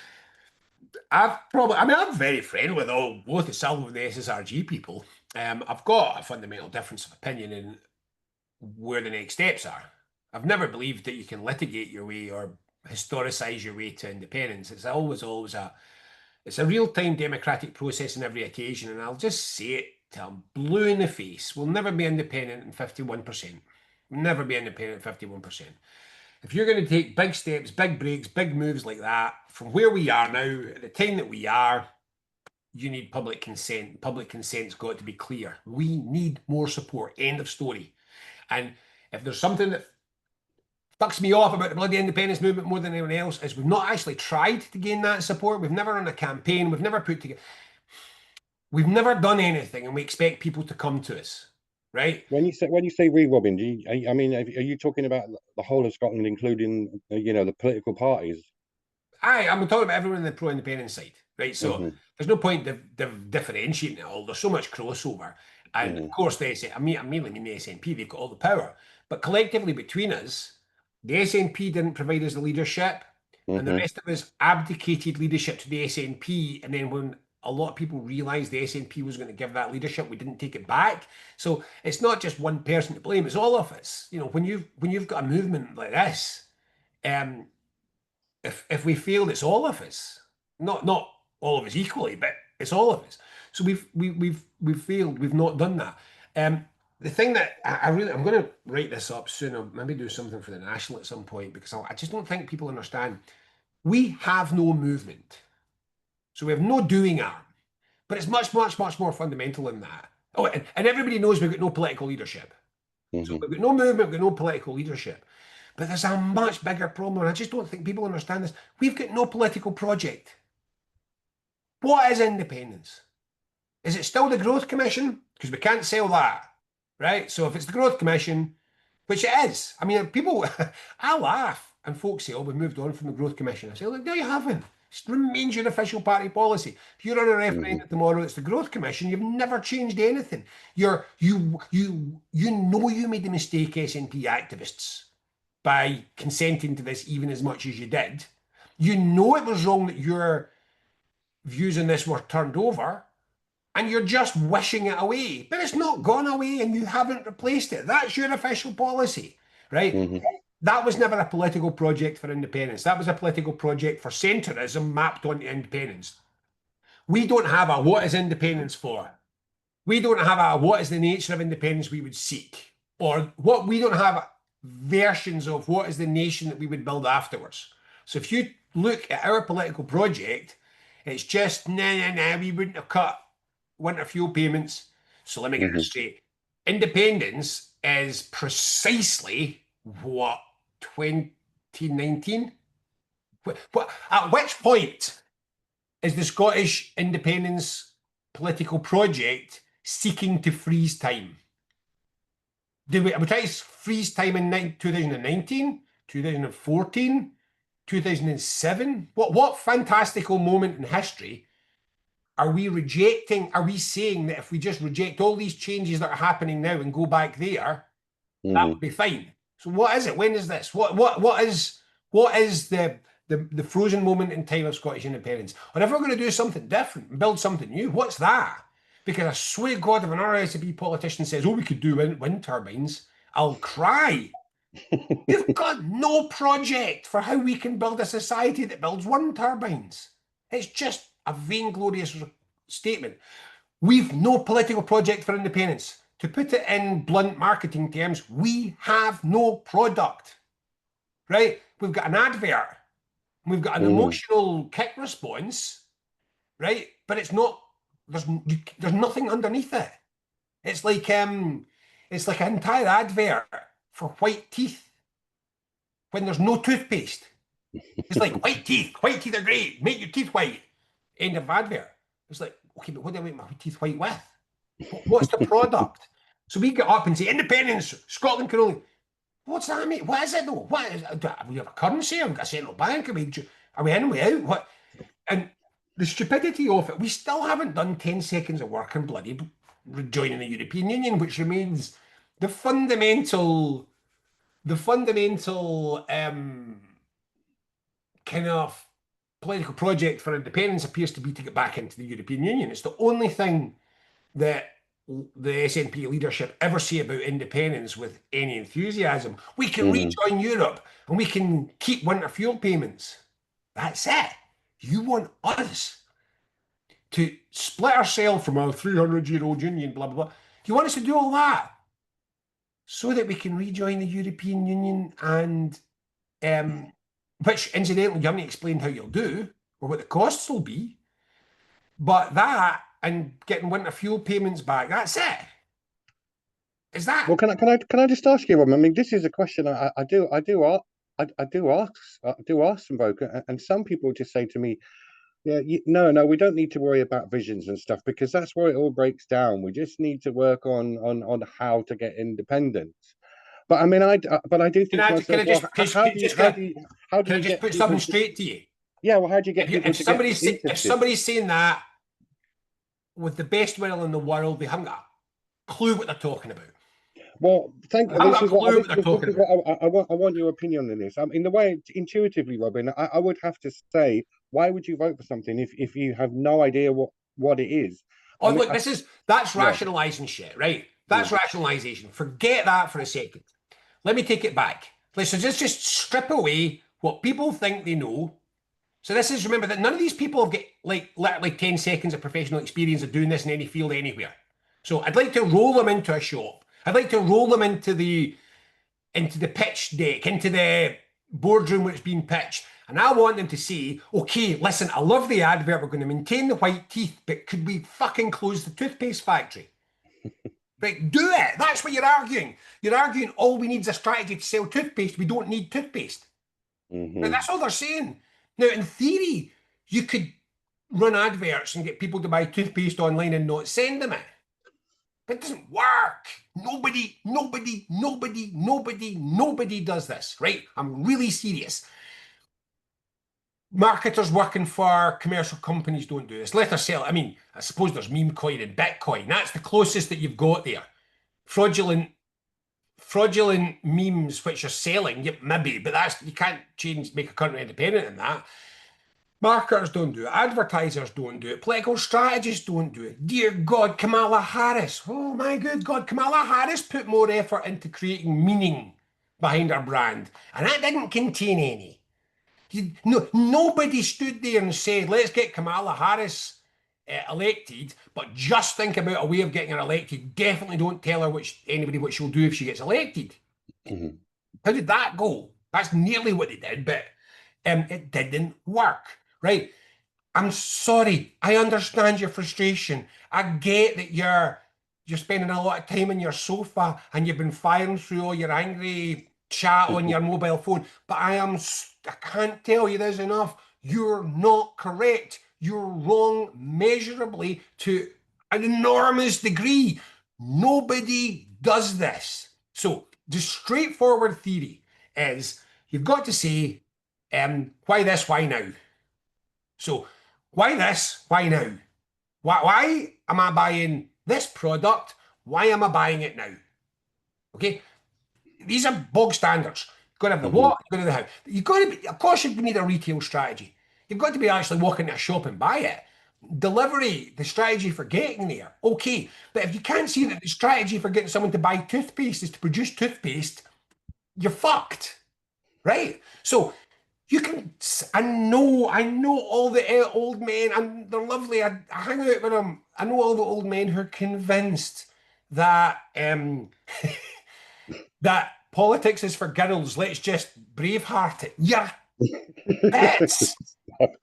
I'm very friendly with both the Salvo and the SSRG people. I've got a fundamental difference of opinion in where the next steps are. I've never believed that you can litigate your way or historicize your way to independence. It's always it's a real-time democratic process on every occasion, and I'll just say it till I'm blue in the face. We'll never be independent in 51%. Never be independent at 51%. If you're going to take big steps, big breaks, big moves like that, from where we are now, at the time that we are, you need public consent. Public consent's got to be clear. We need more support. End of story. And if there's something that fucks me off about the bloody independence movement more than anyone else, is we've not actually tried to gain that support. We've never run a campaign. We've never put together. We've never done anything, and we expect people to come to us, right? When you say we, Robin, I mean, are you talking about the whole of Scotland, including the political parties? I'm talking about everyone on the pro-independence side, right? So Hmm. there's no point differentiating it all. There's so much crossover, and of Hmm. course the SN, I mainly mean the SNP. They've got all the power, but collectively between us, the SNP didn't provide us the leadership, and the Hmm. rest of us abdicated leadership to the SNP. And then when a lot of people realised the SNP was going to give that leadership, we didn't take it back. So it's not just one person to blame; it's all of us. When you've got a movement like this. Um, if we failed, it's all of us. Not all of us equally, but it's all of us. So we've failed. We've not done that. The thing that I'm going to write this up soon. Or maybe do something for the National at some point because I just don't think people understand. We have no movement, so we have no doing arm. But it's much, much, much more fundamental than that. Oh, and everybody knows we've got no political leadership. So Hmm. we've got no movement, we've got no political leadership. But there's a much bigger problem, and I just don't think people understand this. We've got no political project. What is independence? Is it still the Growth Commission? Because we can't sell that, right? So if it's the Growth Commission, which it is, I mean, people, I laugh, and folks say, "Oh, we've moved on from the Growth Commission." I say, "Look, no, you haven't. It remains your official party policy. If you're on a Hmm. referendum tomorrow, it's the Growth Commission. You've never changed anything. You know you made the mistake, SNP activists, by consenting to this even as much as you did. You know it was wrong that your views on this were turned over, and you're just wishing it away. But it's not gone away, and you haven't replaced it. That's your official policy, right? Hmm. That was never a political project for independence. That was a political project for centrism mapped onto independence. We don't have a what is independence for? We don't have a what is the nature of independence we would seek, or what we don't have versions of what is the nation that we would build afterwards. So if you look at our political project, it's just we wouldn't have cut winter fuel payments. So let me get Hmm. this straight. Independence is precisely what 2019. At which point is the Scottish independence political project seeking to freeze time? Are we trying to freeze time in 2019, 2014, 2007? What fantastical moment in history are we rejecting? Are we saying that if we just reject all these changes that are happening now and go back there, that Hmm. would be fine? So what is it? When is this? What is the frozen moment in time of Scottish independence? Or if we're going to do something different and build something new, what's that? Because I swear to God, if an RSB politician says, "Oh, we could do wind turbines," I'll cry. You've got no project for how we can build a society that builds wind turbines. It's just a vainglorious statement. We've no political project for independence. To put it in blunt marketing terms, we have no product, right? We've got an advert, we've got an Hmm. emotional kick response, right? But it's not. There's nothing underneath it. It's like an entire advert for white teeth when there's no toothpaste. It's like white teeth. White teeth are great. Make your teeth white. End of advert. It's like, okay, but what do I make my teeth white with? What's the product? So we get up and say, independence, Scotland can only. What's that mean? What is it though? What is it? Do we have a currency? Have we got a central bank? Are we in? Are we out? What? And the stupidity of it, we still haven't done 10 seconds of work in bloody joining the European Union, which remains the fundamental, the fundamental kind of political project for independence appears to be to get back into the European Union. It's the only thing that the SNP leadership ever say about independence with any enthusiasm. We can Hmm. rejoin Europe and we can keep winter fuel payments. That's it. You want us to split ourselves from our 300-year-old union, blah, blah, blah. You want us to do all that? so that we can rejoin the European Union and which incidentally you haven't explained how you'll do or what the costs will be, but that and getting winter fuel payments back, that's it. Is that Well, can I just ask you, Rob? I mean, this is a question I do ask some folk, and some people just say to me, "Yeah, no, we don't need to worry about visions and stuff because that's where it all breaks down. We just need to work on how to get independence." But I mean, but I do can think to I myself, well, how do can I you just get put something people to straight to you? yeah, well, how do you get people If to get if interested? somebody's saying that with the best will in the world, they haven't got a clue what they're talking about. Well, They haven't got a clue what they're this talking is about. what I want your opinion on this. In the way intuitively, Robin, I would have to say, why would you vote for something if you have no idea what it is? Oh, look, that's Yeah. rationalizing shit, right? That's Mm, rationalization. Forget that for a second. Let me take it back. Let's just strip away what people think they know. So this is remember that none of these people have got like literally 10 seconds of professional experience of doing this in any field anywhere. So I'd like to roll them into a shop. I'd like to roll them into the pitch deck, into the boardroom where it's being pitched. And I want them to say, okay, listen, I love the advert. We're going to maintain the white teeth, but could we fucking close the toothpaste factory? Right, do it. That's what you're arguing. You're arguing all we need is a strategy to sell toothpaste. We don't need toothpaste. Now, hmm that's all they're saying. Now, in theory, you could run adverts and get people to buy toothpaste online and not send them it. But it doesn't work. Nobody does this, right? I'm really serious. Marketers working for commercial companies don't do this. Let us sell. I mean, I suppose there's meme coin and Bitcoin. That's the closest that you've got there. Fraudulent, fraudulent memes which are selling, yep, maybe, but that's you can't make a country independent in that. Marketers don't do it. Advertisers don't do it. Political strategists don't do it. Dear God, Kamala Harris. Oh my good God, Kamala Harris put more effort into creating meaning behind her brand, and that didn't contain any. No, nobody stood there and said, let's get Kamala Harris elected, but just think about a way of getting her elected. Definitely don't tell her anybody what she'll do if she gets elected. hmm How did that go? That's nearly what they did, but it didn't work, right? I'm sorry. I understand your frustration. I get that you're spending a lot of time on your sofa and you've been firing through all your angry chat on your mobile phone. But I can't tell you this enough. You're not correct. You're wrong measurably to an enormous degree. Nobody does this. So the straightforward theory is you've got to say, why this, why now? So why this? Why now? Why am I buying this product? Why am I buying it now? Okay, these are bog standards. You've got to have the hmm what, you've got to have the how. You've got to be, of course, you need a retail strategy. You've got to be actually walking into a shop and buy it. Delivery, the strategy for getting there, okay. But if you can't see that the strategy for getting someone to buy toothpaste is to produce toothpaste, you're fucked, right? So you can, I know all the old men, and they're lovely. I hang out with them. I know all the old men who are convinced that that politics is for girls. Let's just braveheart it. You're pets,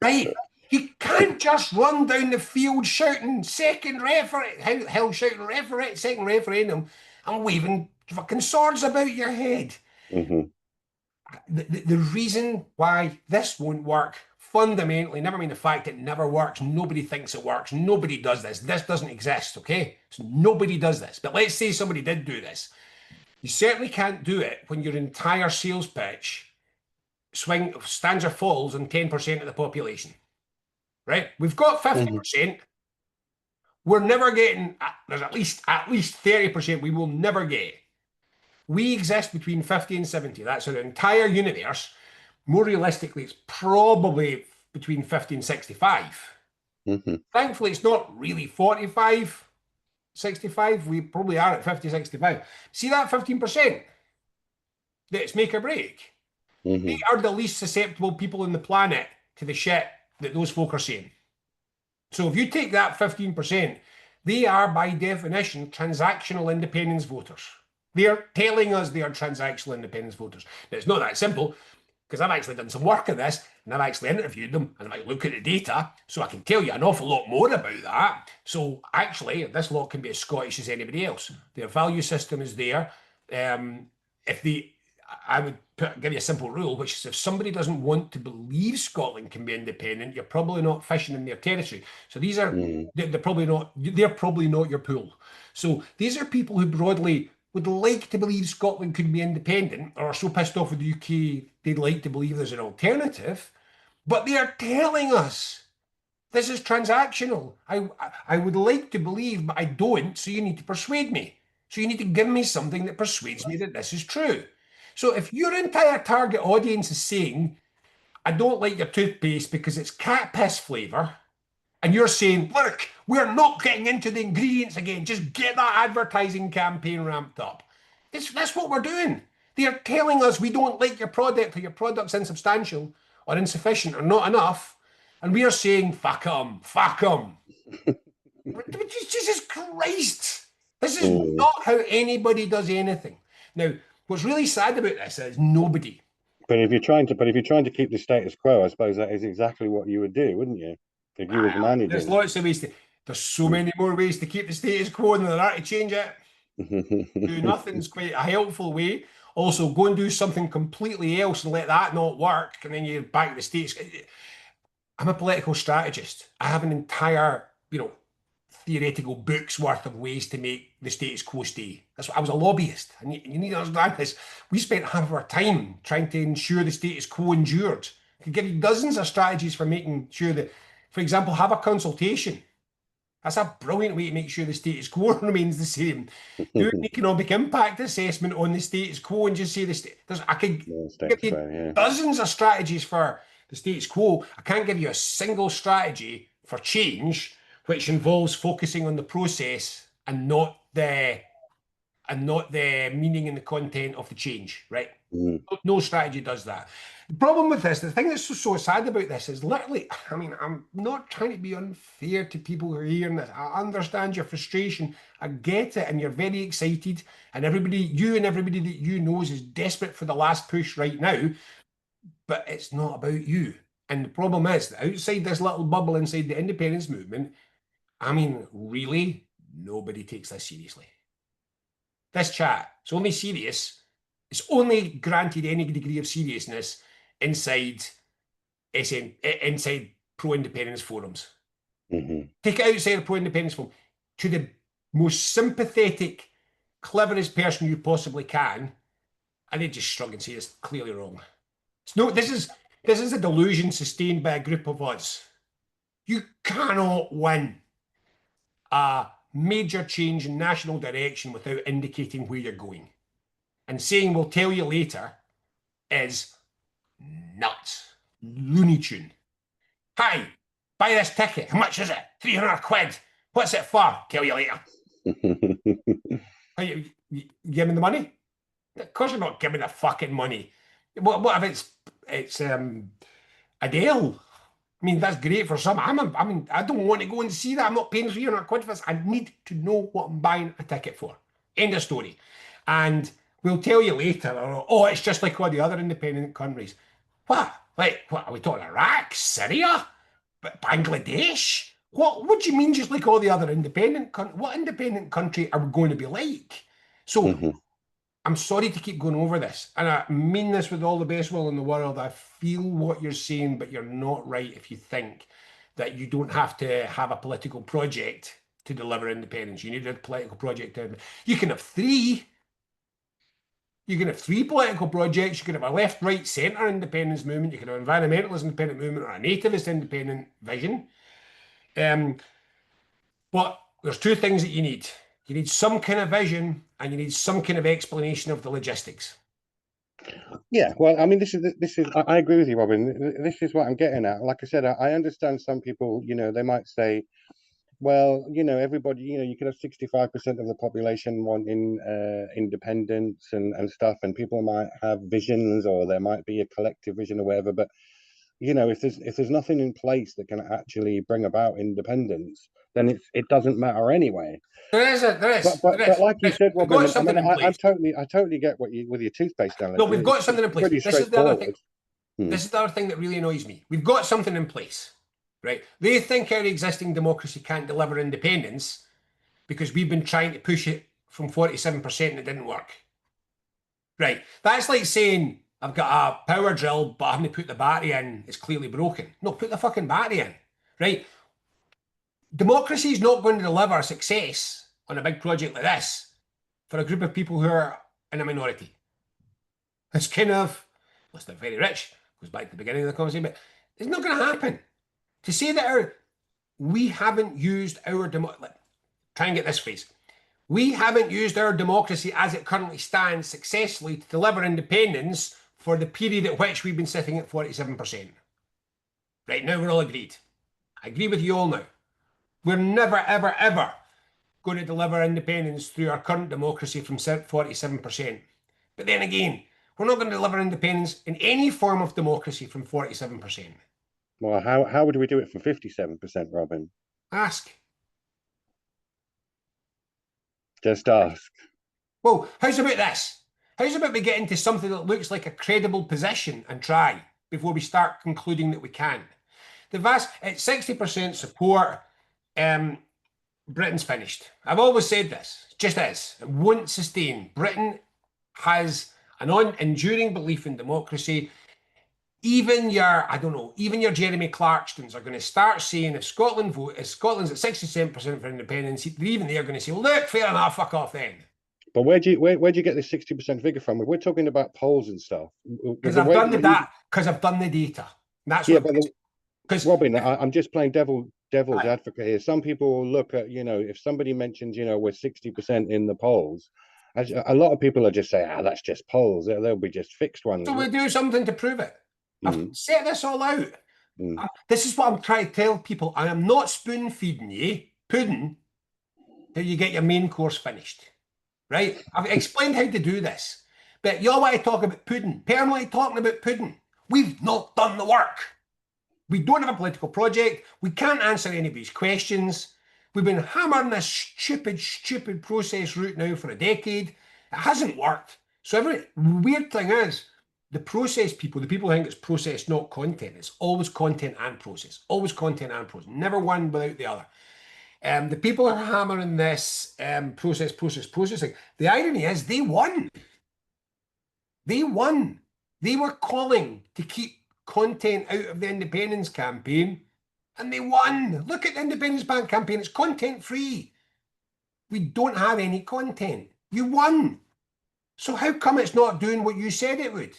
right? You can't just run down the field shouting hell shouting second referendum, and waving fucking swords about your head. hmm The reason why this won't work fundamentally, never mind the fact it never works, nobody thinks it works, nobody does this. This doesn't exist, okay? So nobody does this. But let's say somebody did do this. You certainly can't do it when your entire sales pitch stands or falls on 10% of the population, right? We've got hmm 50%. We're never getting, there's at least 30% we will never get. We exist between 50 and 70. That's our entire universe. More realistically, it's probably between 50 and 65. hmm Thankfully, it's not really 45, 65. We probably are at 50, 65. See that 15% that's make or break? They hmm are the least susceptible people on the planet to the shit that those folk are saying. So if you take that 15%, they are by definition transactional independence voters. They're telling us they are transactional independence voters. Now, it's not that simple because I've actually done some work on this and I've actually interviewed them and I might look at the data so I can tell you an awful lot more about that. So actually, this lot can be as Scottish as anybody else. Their value system is there. If they, I would give you a simple rule, which is if somebody doesn't want to believe Scotland can be independent, you're probably not fishing in their territory. So these are they're probably not your pool. So these are people who broadly would like to believe Scotland could be independent or are so pissed off with the UK they'd like to believe there's an alternative, but they are telling us this is transactional. I would like to believe, but I don't, so you need to persuade me. So you need to give me something that persuades me that this is true. So if your entire target audience is saying, I don't like your toothpaste because it's cat piss flavour, and you're saying, look, we're not getting into the ingredients again. Just get that advertising campaign ramped up. That's what we're doing. They are telling us we don't like your product or your product's insubstantial or insufficient or not enough. And we are saying, fuck them, fuck them. Jesus Christ. This is not how anybody does anything. Now, what's really sad about this is nobody. But if you're trying to keep the status quo, I suppose that is exactly what you would do, wouldn't you? If you was There's managing. lots of ways to, there's so many more ways to keep the status quo than there are to change it. Do nothing's quite a helpful way. Also, go and do something completely else and let that not work, and then you're back to the status. I'm a political strategist. I have an entire, theoretical book's worth of ways to make the status quo stay. That's what I was a lobbyist. And you need to understand this. We spent half of our time trying to ensure the status quo endured. I could give you dozens of strategies for making sure that, for example, have a consultation. That's a brilliant way to make sure the status quo remains the same. Do an economic impact assessment on the status quo and just say I could give you dozens of strategies for the status quo. I can't give you a single strategy for change which involves focusing on the process and not the meaning and the content of the change, right? No strategy does that. The problem with this, the thing that's so sad about this is literally, I mean, I'm not trying to be unfair to people who are hearing this. I understand your frustration. I get it, and you're very excited. And you and everybody that you know is desperate for the last push right now. But it's not about you. And the problem is that outside this little bubble inside the independence movement, I mean, really, nobody takes this seriously. This chat, it's only serious. It's only granted any degree of seriousness inside pro-independence forums. Take it outside of pro-independence forum to the most sympathetic, cleverest person you possibly can, and they just shrug and say it's clearly wrong. This is a delusion sustained by a group of us. You cannot win a major change in national direction without indicating where you're going. And saying we'll tell you later is nuts. Looney Tune. Hi, buy this ticket. How much is it? 300 quid. What's it for? Tell you later. You give me the money? Of course you're not giving the fucking money. What if it's Adele? I mean, that's great for some. I mean, I don't want to go and see that. I'm not paying 300 quid for this. I need to know what I'm buying a ticket for. End of story. And we'll tell you later, or, oh, it's just like all the other independent countries. What? Like, what are we talking? Iraq? Syria? Bangladesh? What do you mean just like all the other independent countries? What independent country are we going to be like? So I'm sorry to keep going over this, and I mean this with all the best will in the world. I feel what you're saying, but you're not right if you think that you don't have to have a political project to deliver independence. You need a political project. You can have three. You can have three political projects. You can have a left, right, centre independence movement. You can have an environmentalist independent movement or a nativist independent vision. But there's two things that you need. You need some kind of vision and you need some kind of explanation of the logistics. Yeah, well, I mean, I agree with you, Robin. This is what I'm getting at. Like I said, I understand some people, they might say, well, everybody, you could have 65% of the population wanting independence and stuff, and people might have visions or there might be a collective vision or whatever. But if there's nothing in place that can actually bring about independence, then it doesn't matter anyway. There is, But like you said, We've got Robin, I something mean, in place. I totally get what you with your toothpaste No, analogy. we've got something in It's place. pretty This is the other thing. straightforward. Hmm. This is the other thing that really annoys me. We've got something in place, right? They think our existing democracy can't deliver independence because we've been trying to push it from 47% and it didn't work. Right. That's like saying I've got a power drill, but I haven't put the battery in. It's clearly broken. No, put the fucking battery in. Right. Democracy is not going to deliver success on a big project like this for a group of people who are in a minority. It's kind of, unless they're very rich, goes back to the beginning of the conversation, but it's not going to happen. To say that we haven't used our try and get this phrase. We haven't used our democracy as it currently stands successfully to deliver independence for the period at which we've been sitting at 47%. Right now, we're all agreed. I agree with you all now. We're never, ever, ever going to deliver independence through our current democracy from 47%. But then again, we're not going to deliver independence in any form of democracy from 47%. Well, how would we do it for 57%, Robin? Ask. Just ask. Well, how's about this? How's about we get into something that looks like a credible position and try before we start concluding that we can? At 60% support, Britain's finished. I've always said this, just is. It won't sustain. Britain has an enduring belief in democracy. Even your Jeremy Clarkstons are going to start saying if Scotland's at 67% for independence, even they're going to say, well, look, fair enough, fuck off then. But where do you get this 60% figure from? We're talking about polls and stuff. Because I've done the data. That's yeah, what. Because Robin, I'm just playing devil's advocate here. Some people will look at, if somebody mentions, we're 60% in the polls, a lot of people are just saying, that's just polls. They'll be just fixed ones. So we do something to prove it. I've set this all out. This is what I'm trying to tell people. I am not spoon feeding you pudding till you get your main course finished. Right? I've explained how to do this. But y'all want to talk about pudding. Permanently talking about pudding. We've not done the work. We don't have a political project. We can't answer anybody's questions. We've been hammering this stupid process route now for a decade. It hasn't worked. So every weird thing is, the process people, the people who think it's process, not content. It's always content and process. Always content and process. Never one without the other. The people who are hammering this processing. The irony is they won. They won. They were calling to keep content out of the independence campaign, and they won. Look at the independence bank campaign. It's content free. We don't have any content. You won. So how come it's not doing what you said it would?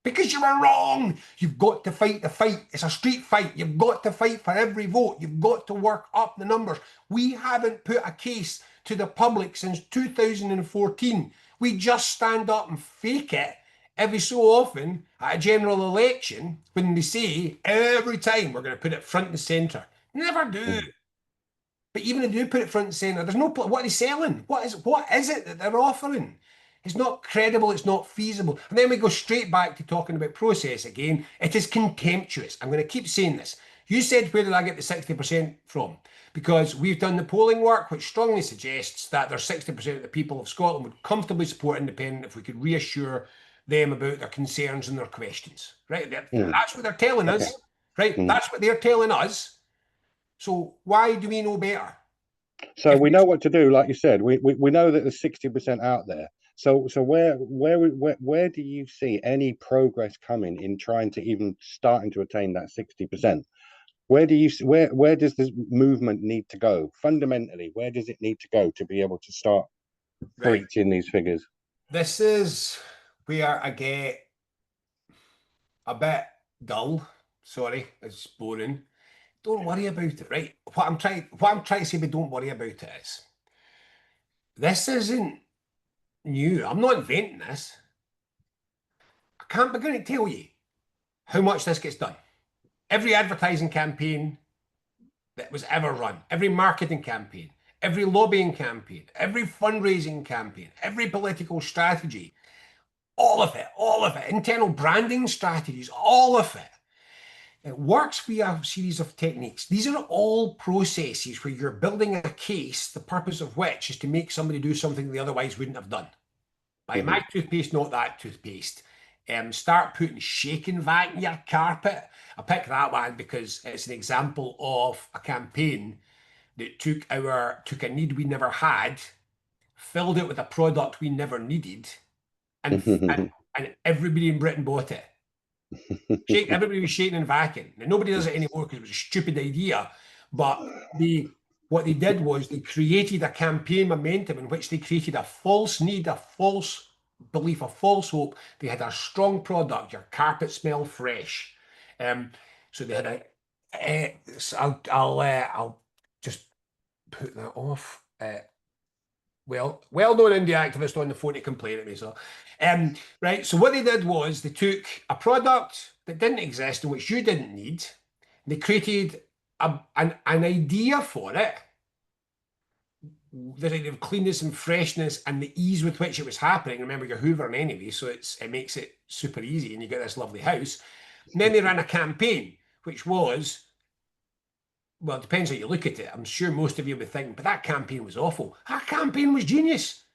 Because you were wrong. You've got to fight the fight. It's a street fight. You've got to fight for every vote. You've got to work up the numbers. We haven't put a case to the public since 2014. We just stand up and fake it every so often at a general election when they say every time we're going to put it front and centre. Never do. But even if they do put it front and centre, there's no, what are they selling? What is it that they're offering? It's not credible, it's not feasible. And then we go straight back to talking about process again. It is contemptuous. I'm going to keep saying this. You said, where did I get the 60% from? Because we've done the polling work, which strongly suggests that there's 60% of the people of Scotland would comfortably support independent if we could reassure them about their concerns and their questions. Right? That's what they're telling us. Right? That's what they're telling us. So why do we know better? So we know what to do, like you said. We know that there's 60% out there. So where do you see any progress coming in trying to even starting to attain that 60%? Where does this movement need to go fundamentally? Where does it need to go to be able to start breaching these figures? This is where I get a bit dull. Sorry, it's boring. Don't worry about it, right? What I'm trying to say, but don't worry about it is this isn't new. I'm not inventing this. I can't begin to tell you how much this gets done. Every advertising campaign that was ever run, every marketing campaign, every lobbying campaign, every fundraising campaign, every political strategy, all of it, internal branding strategies, all of it It works via a series of techniques. These are all processes where you're building a case, the purpose of which is to make somebody do something they otherwise wouldn't have done. Buy Hmm. my toothpaste, not that toothpaste. Start putting shaking vac in your carpet. I pick that one because it's an example of a campaign that took a need we never had, filled it with a product we never needed, and and everybody in Britain bought it. Everybody was shaking and vacuuming. Now, nobody does it anymore because it was a stupid idea. But what they did was they created a campaign momentum in which they created a false need, a false belief, a false hope. They had a strong product. Your carpet smelled fresh. So they had a. So I'll just put that off. Well-known indie activist on the phone to complain at me. So, right. So what they did was they took a product that didn't exist and which you didn't need. They created an idea for it. The idea of cleanness and freshness and the ease with which it was happening. Remember, you're hoovering anyway, so it makes it super easy, and you get this lovely house. And then they ran a campaign, which was, well, it depends how you look at it. I'm sure most of you will be thinking, but that campaign was awful. That campaign was genius.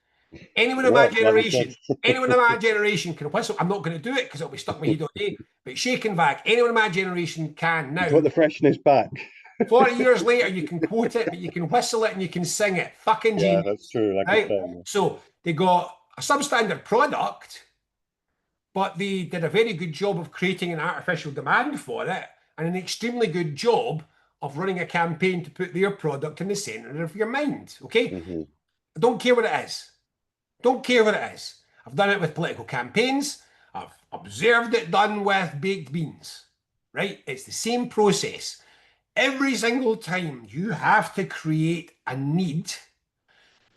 Anyone It of my worked well, it generation, anyone of my generation can whistle. I'm not going to do it because it'll be stuck in my head all day. But shake and vac, anyone of my generation can You now. put the freshness back. 40 years later, you can quote it, but you can whistle it and you can sing it. Fucking Yeah, that's genius, true. Like a right? song. So they got a substandard product, but they did a very good job of creating an artificial demand for it and an extremely good job of running a campaign to put their product in the center of your mind. Okay? Hmm. I don't care what it is. Don't care what it is. I've done it with political campaigns. I've observed it done with baked beans. Right? It's the same process. Every single time you have to create a need,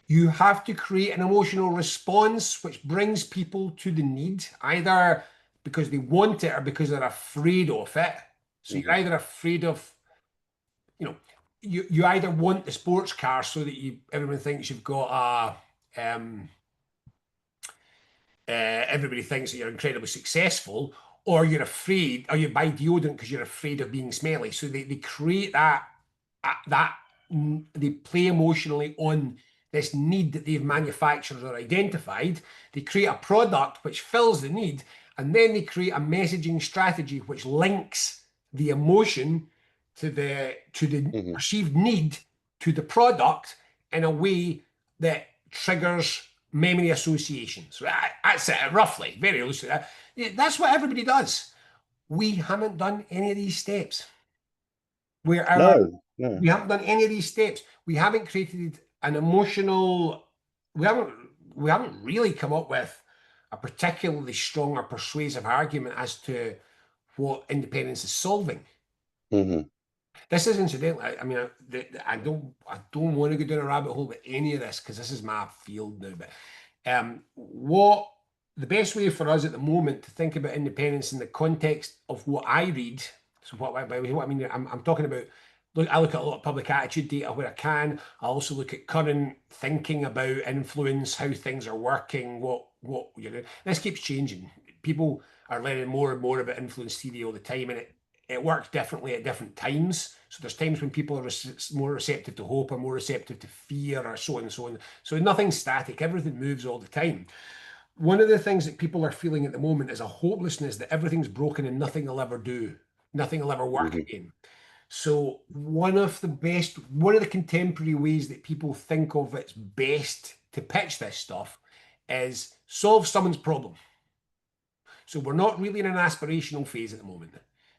you have to create an emotional response which brings people to the need, either because they want it or because they're afraid of it. So you're Hmm. either afraid of, you know, you either want the sports car so that everyone thinks you've got everybody thinks that you're incredibly successful, or you're afraid, or you buy deodorant because you're afraid of being smelly. So they create that they play emotionally on this need that they've manufactured or identified. They create a product which fills the need, and then they create a messaging strategy which links the emotion to the Hmm. perceived need to the product in a way that triggers memory associations. That's it, roughly, very loosely. That's what everybody does. We haven't done any of these steps. No, no. We haven't done any of these steps. We haven't created an emotional. We haven't. We haven't really come up with a particularly strong or persuasive argument as to what independence is solving. Hmm. This is incidental. I don't want to go down a rabbit hole with any of this because this is my field now. But what the best way for us at the moment to think about independence in the context of what I read. So what I mean, I'm talking about. Look, I look at a lot of public attitude data where I can. I also look at current thinking about influence, how things are working, what you know. This keeps changing. People are learning more and more about influence theory all the time, and it works differently at different times. So there's times when people are more receptive to hope or more receptive to fear or so on and so on. So nothing's static. Everything moves all the time. One of the things that people are feeling at the moment is a hopelessness that everything's broken and nothing will ever do. Nothing will ever work Hmm. again. So one of the contemporary ways that people think of it's best to pitch this stuff is solve someone's problem. So we're not really in an aspirational phase at the moment.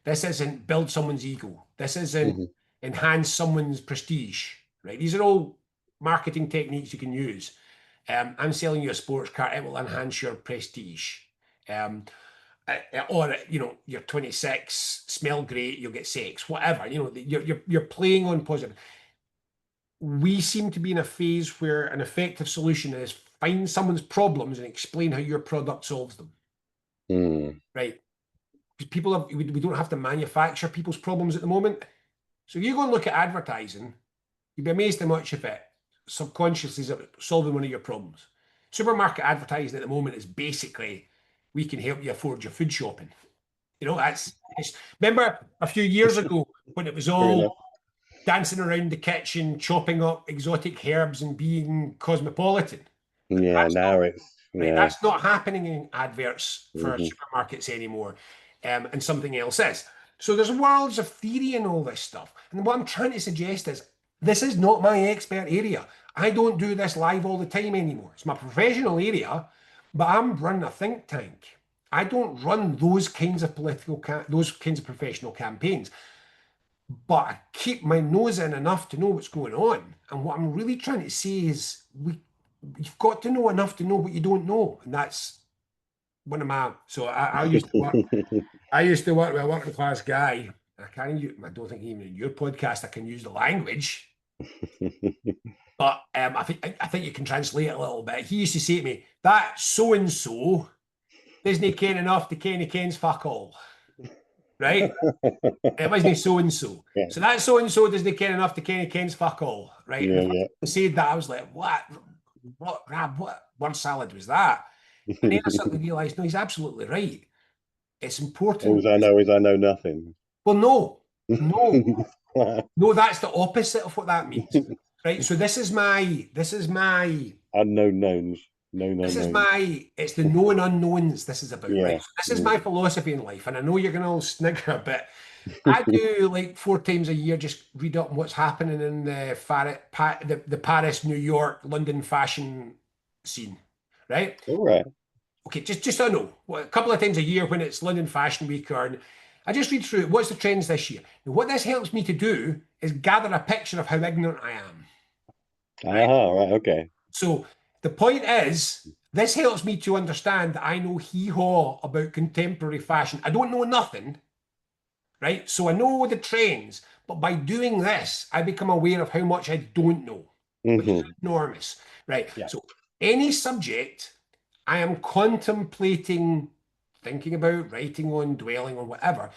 This isn't build someone's ego. This isn't Hmm. enhance someone's prestige, right? These are all marketing techniques you can use. I'm selling you a sports car, it will enhance your prestige. Um, or you're 26, smell great, you'll get sex, whatever. You're playing on positive. We seem to be in a phase where an effective solution is find someone's problems and explain how your product solves them, Mm. right? Because we don't have to manufacture people's problems at the moment. So if you go and look at advertising, you'd be amazed how much of it subconsciously is solving one of your problems. Supermarket advertising at the moment is basically, we can help you afford your food shopping. Remember a few years ago when it was True all enough. dancing around the kitchen, chopping up exotic herbs and being cosmopolitan. Yeah, That's not now it's right. yeah. That's not happening in adverts for Hmm. supermarkets anymore, and something else is. So there's worlds of theory and all this stuff. And what I'm trying to suggest is this is not my expert area. I don't do this live all the time anymore. It's my professional area, but I'm running a think tank. I don't run those kinds of those kinds of professional campaigns, but I keep my nose in enough to know what's going on. And what I'm really trying to say is you've got to know enough to know what you don't know, and that's one of my. So I used to work. I used to work with a working class guy. I don't think even in your podcast I can use the language, but I think you can translate it a little bit. He used to say to me, "That so and so doesn't ken enough to ken he kens fuck all." Right? It wasn't so and so. Yeah, So that so and so doesn't ken enough to ken he kens fuck all. Right? And the yeah, first yeah. time I said that, I was like, "What? What? Rab? What word salad was that?" And then I suddenly realised, no, he's absolutely right. It's important. All I know is I know nothing. Well, no, that's the opposite of what that means. Right. So Unknown knowns. Known unknowns. it's the known unknowns this is about, right? Yeah. So this is Mm. my philosophy in life. And I know you're gonna all snigger a bit. I do like 4 times a year just read up on what's happening in the Paris, New York, London fashion scene. Right. All right. Okay, just so I know, a couple of times a year when it's London Fashion Week, or I just read through it. What's the trends this year? And what this helps me to do is gather a picture of how ignorant I am. Right. Aha, right, okay. So the point is, this helps me to understand that I know hee haw about contemporary fashion. I don't know nothing, right? So I know the trends, but by doing this, I become aware of how much I don't know, which is Hmm. enormous, right? Yeah. So any subject I am contemplating, thinking about, writing on, dwelling on, whatever,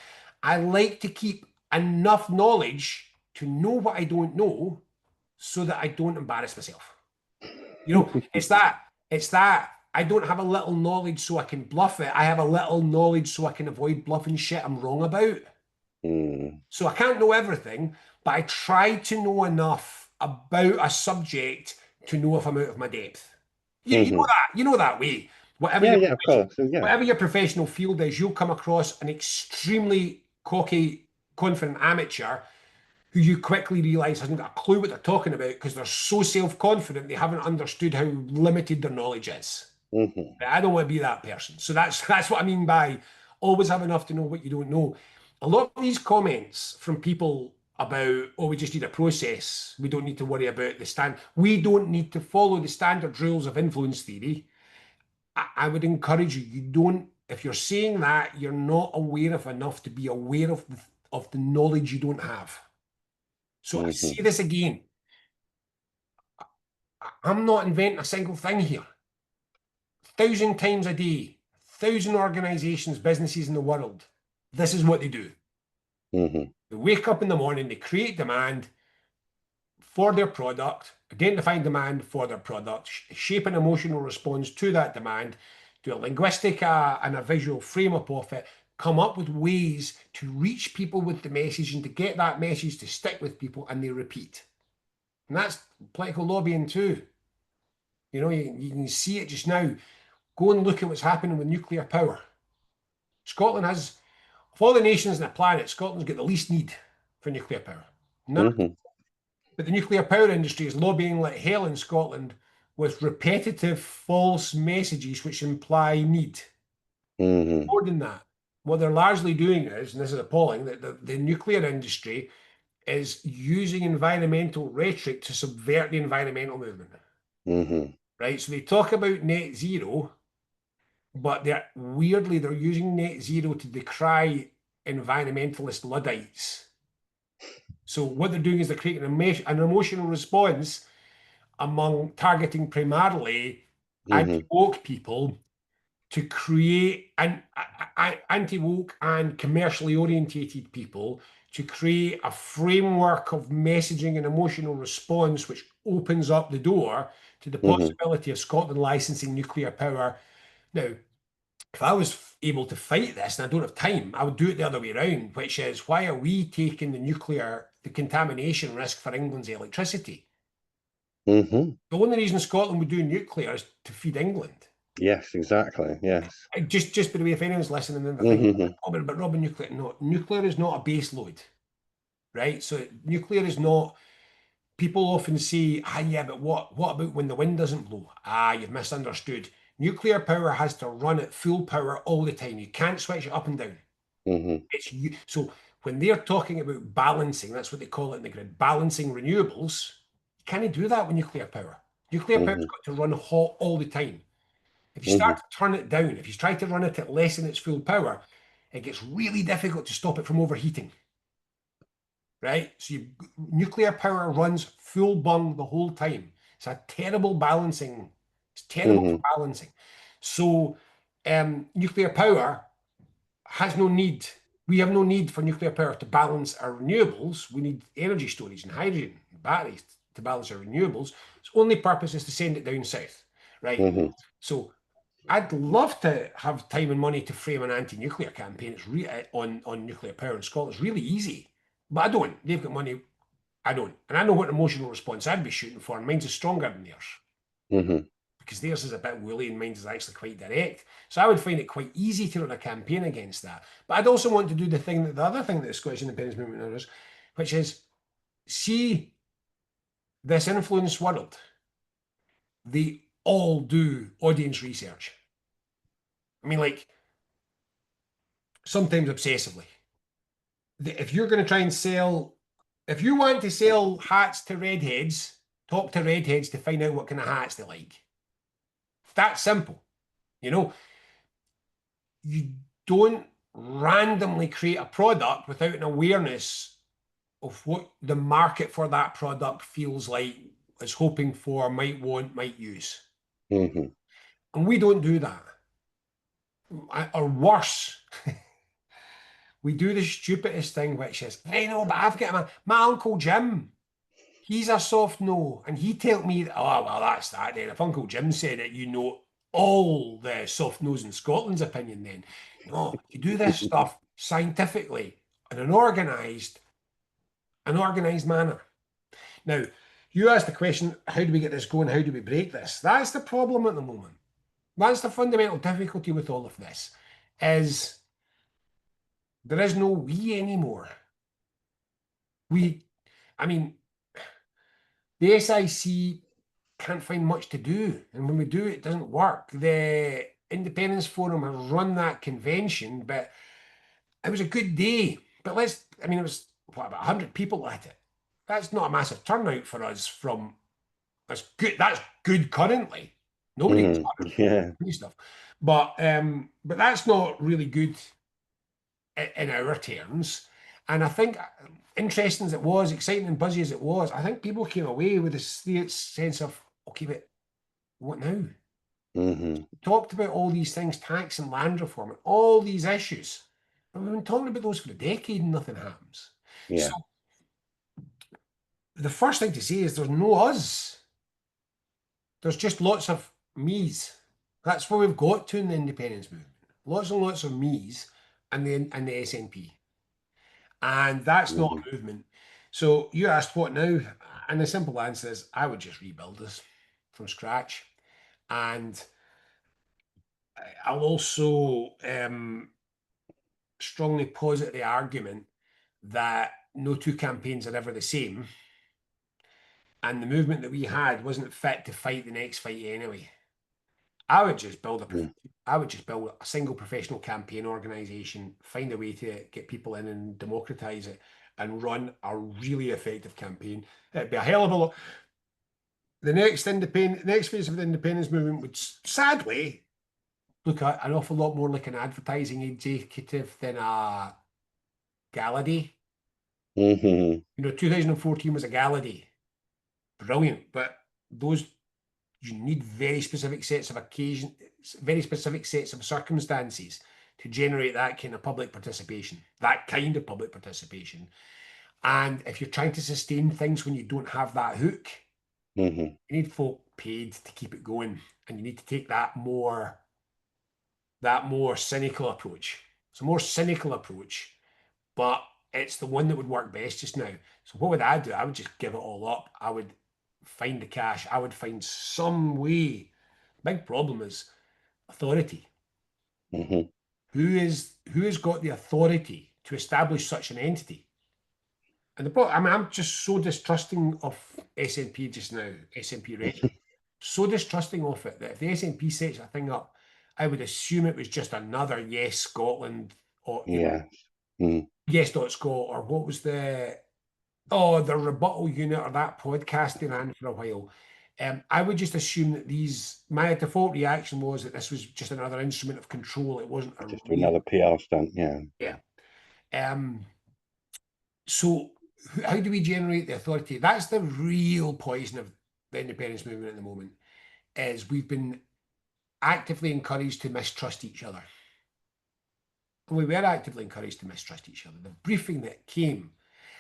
I like to keep enough knowledge to know what I don't know so that I don't embarrass myself. It's that I don't have a little knowledge so I can bluff it. I have a little knowledge so I can avoid bluffing shit I'm wrong about. Mm. So I can't know everything, but I try to know enough about a subject to know if I'm out of my depth. You know Hmm. that. You know that way. Whatever Yeah, your yeah, of course. Yeah. whatever your professional field is, you'll come across an extremely cocky, confident amateur who you quickly realize hasn't got a clue what they're talking about because they're so self-confident they haven't understood how limited their knowledge is. Hmm. I don't want to be that person. So that's what I mean by always have enough to know what you don't know. A lot of these comments from people about, oh, we just need a process. We don't need to worry about the stand. We don't need to follow the standard rules of influence theory. I would encourage you, you don't, if you're saying that, you're not aware of enough to be aware of the knowledge you don't have. So I Hmm. say this again. I'm not inventing a single thing here. 1,000 times a day, 1,000 organizations, businesses in the world, this is what they do. Hmm. They wake up in the morning, they create demand for their product, identifying demand for their product, shape an emotional response to that demand, do a linguistic and a visual frame up of it, come up with ways to reach people with the message and to get that message to stick with people, and they repeat. And that's political lobbying too. You can see it just now. Go and look at what's happening with nuclear power. Scotland has, of all the nations on the planet, Scotland's got the least need for nuclear power. None. Hmm. But the nuclear power industry is lobbying like hell in Scotland with repetitive false messages which imply need. Hmm. More than that, what they're largely doing is, and this is appalling, that the nuclear industry is using environmental rhetoric to subvert the environmental movement. Hmm. Right? So they talk about net zero, but they're using net zero to decry environmentalist Luddites. So what they're doing is they're creating an emotional response among targeting primarily Hmm. anti-woke people to create an anti-woke and commercially orientated people to create a framework of messaging and emotional response which opens up the door to the Hmm. possibility of Scotland licensing nuclear power. Now, if I was able to fight this and I don't have time, I would do it the other way around, which is why are we taking the contamination risk for England's electricity? Hmm. The only reason Scotland would do nuclear is to feed England. Yes, exactly. Yes. Just by the way, if anyone's listening and they're thinking, Hmm. but Robin, nuclear is not a base load, right? So nuclear is not. People often say, yeah, but what about when the wind doesn't blow? You've misunderstood. Nuclear power has to run at full power all the time. You can't switch it up and down. Hmm. So when they're talking about balancing, that's what they call it in the grid, balancing renewables. You can't do that with nuclear power. Nuclear power's Hmm. got to run hot all the time. If you start Hmm. to turn it down, if you try to run it at less than its full power, it gets really difficult to stop it from overheating. Right? So nuclear power runs full bung the whole time. It's a terrible balancing. It's terrible for Hmm. balancing. So nuclear power has no need. We have no need for nuclear power to balance our renewables. We need energy storage and hydrogen and batteries to balance our renewables. Its only purpose is to send it down south, right? Hmm. So I'd love to have time and money to frame an anti-nuclear campaign. It's on nuclear power in Scotland. It's really easy, but I don't. They've got money. I don't, and I know what emotional response I'd be shooting for. And mine's is stronger than theirs Hmm. because theirs is a bit woolly and mine's is actually quite direct. So I would find it quite easy to run a campaign against that. But I'd also want to do the other thing that the Scottish independence movement does, which is see this influence world. They all do audience research. I mean, like sometimes obsessively. If you're going to try and sell, if you want to sell hats to redheads, talk to redheads to find out what kind of hats they like. That's simple. You know, you don't randomly create a product without an awareness of what the market for that product feels like, is hoping for, might want, might use. Hmm. And we don't do that. Or worse, we do the stupidest thing, which is, I know, but I've got my Uncle Jim. He's a soft no. And he told me, oh, well, that's that then. If Uncle Jim said it, you know all the soft no's in Scotland's opinion then. No, you do this stuff scientifically in an organized manner. Now, you asked the question, how do we get this going? How do we break this? That's the problem at the moment. That's the fundamental difficulty with all of this, is there is no we anymore. We, I mean, the SIC can't find much to do. And when we do, it doesn't work. The Independence Forum has run that convention, but it was a good day. But it was what, about 100 people at it. That's not a massive turnout for us from that's good currently. Nobody gets Hmm. hurt Yeah. and stuff. But that's not really good in our terms. And I think interesting as it was, exciting and buzzy as it was, I think people came away with this sense of, okay, but what now? Hmm. Talked about all these things, tax and land reform, and all these issues. And we've been talking about those for a decade and nothing happens. So Yeah. the first thing to say is there's no us. There's just lots of me's. That's where we've got to in the independence movement. Lots and lots of me's and the SNP. And that's not Hmm. a movement. So you asked what now? And the simple answer is I would just rebuild this from scratch. And I'll also strongly posit the argument that no two campaigns are ever the same. And the movement that we had wasn't fit to fight the next fight anyway. I would just build a I would just build a single professional campaign organization, find a way to get people in and democratize it, and run a really effective campaign. It'd be a hell of a lot. The next phase of the independence movement would sadly look an awful lot more like an advertising executive than a gala day. Hmm. 2014 was a gala day. Brilliant. But those you need very specific sets of occasion, very specific sets of circumstances to generate that kind of public participation, And if you're trying to sustain things when you don't have that hook, Hmm. you need folk paid to keep it going. And you need to take that more that more cynical approach. It's a more cynical approach, but it's the one that would work best just now. So what would I do? I would just give it all up. I would find the cash. I would find some way. Big problem is authority. Hmm. Who has got the authority to establish such an entity? And the problem, I mean, I'm just so distrusting of SNP just now, SNP Reg, so distrusting of it that if the SNP sets a thing up, I would assume it was just another Yes Scotland or Yeah. Mm. Yes.Scot, or what was the rebuttal unit, or that podcast they ran for a while. I would just assume that my default reaction was that this was just another instrument of control. It wasn't a Just real, another PR stunt. Yeah. yeah. Um, so how do we generate the authority? That's the real poison of the independence movement at the moment, is we've been actively encouraged to mistrust each other. And we were actively encouraged to mistrust each other. The briefing that came,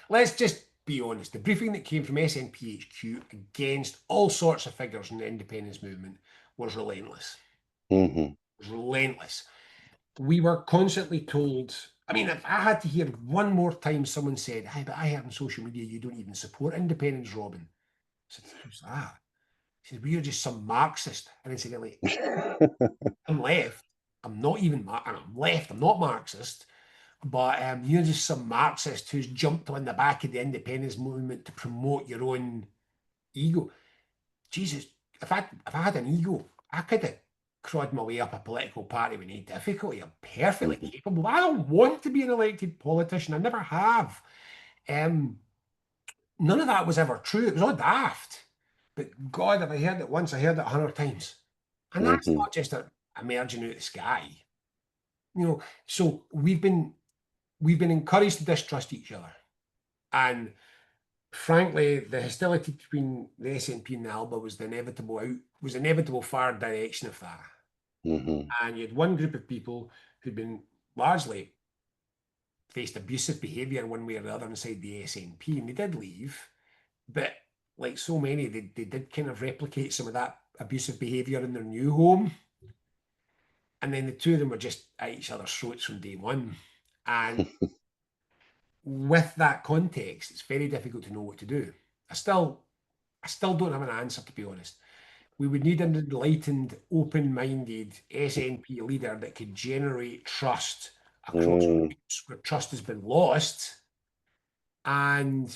let's just be honest, the briefing that came from SNPHQ against all sorts of figures in the independence movement was relentless. Hmm. It was relentless. We were constantly told, I mean, if I had to hear one more time someone said, "Hey, but I heard on social media you don't even support independence, Robin." I said, "Who's that?" He said, "Well, you're just some Marxist." And incidentally, I'm left. I'm not even, and I'm left. I'm not Marxist, but you're just some Marxist who's jumped on the back of the independence movement to promote your own ego. Jesus, if I had an ego, I could have clawed my way up a political party with any difficulty. I'm perfectly Hmm. capable. I don't want to be an elected politician. I never have. Um, None of that was ever true. It was all daft. But God, if I heard it once, I heard it 100 times. And that's Hmm. not just a emerging out of the sky. So we've been encouraged to distrust each other. And frankly, the hostility between the SNP and the ALBA was inevitable far direction of that. Hmm. And you had one group of people who'd been largely faced abusive behaviour one way or the other inside the SNP, and they did leave. But like so many, they did kind of replicate some of that abusive behaviour in their new home. And then the two of them were just at each other's throats from day one. And with that context, it's very difficult to know what to do. I still don't have an answer, to be honest. We would need an enlightened, open-minded SNP leader that could generate trust across Mm. groups where trust has been lost. And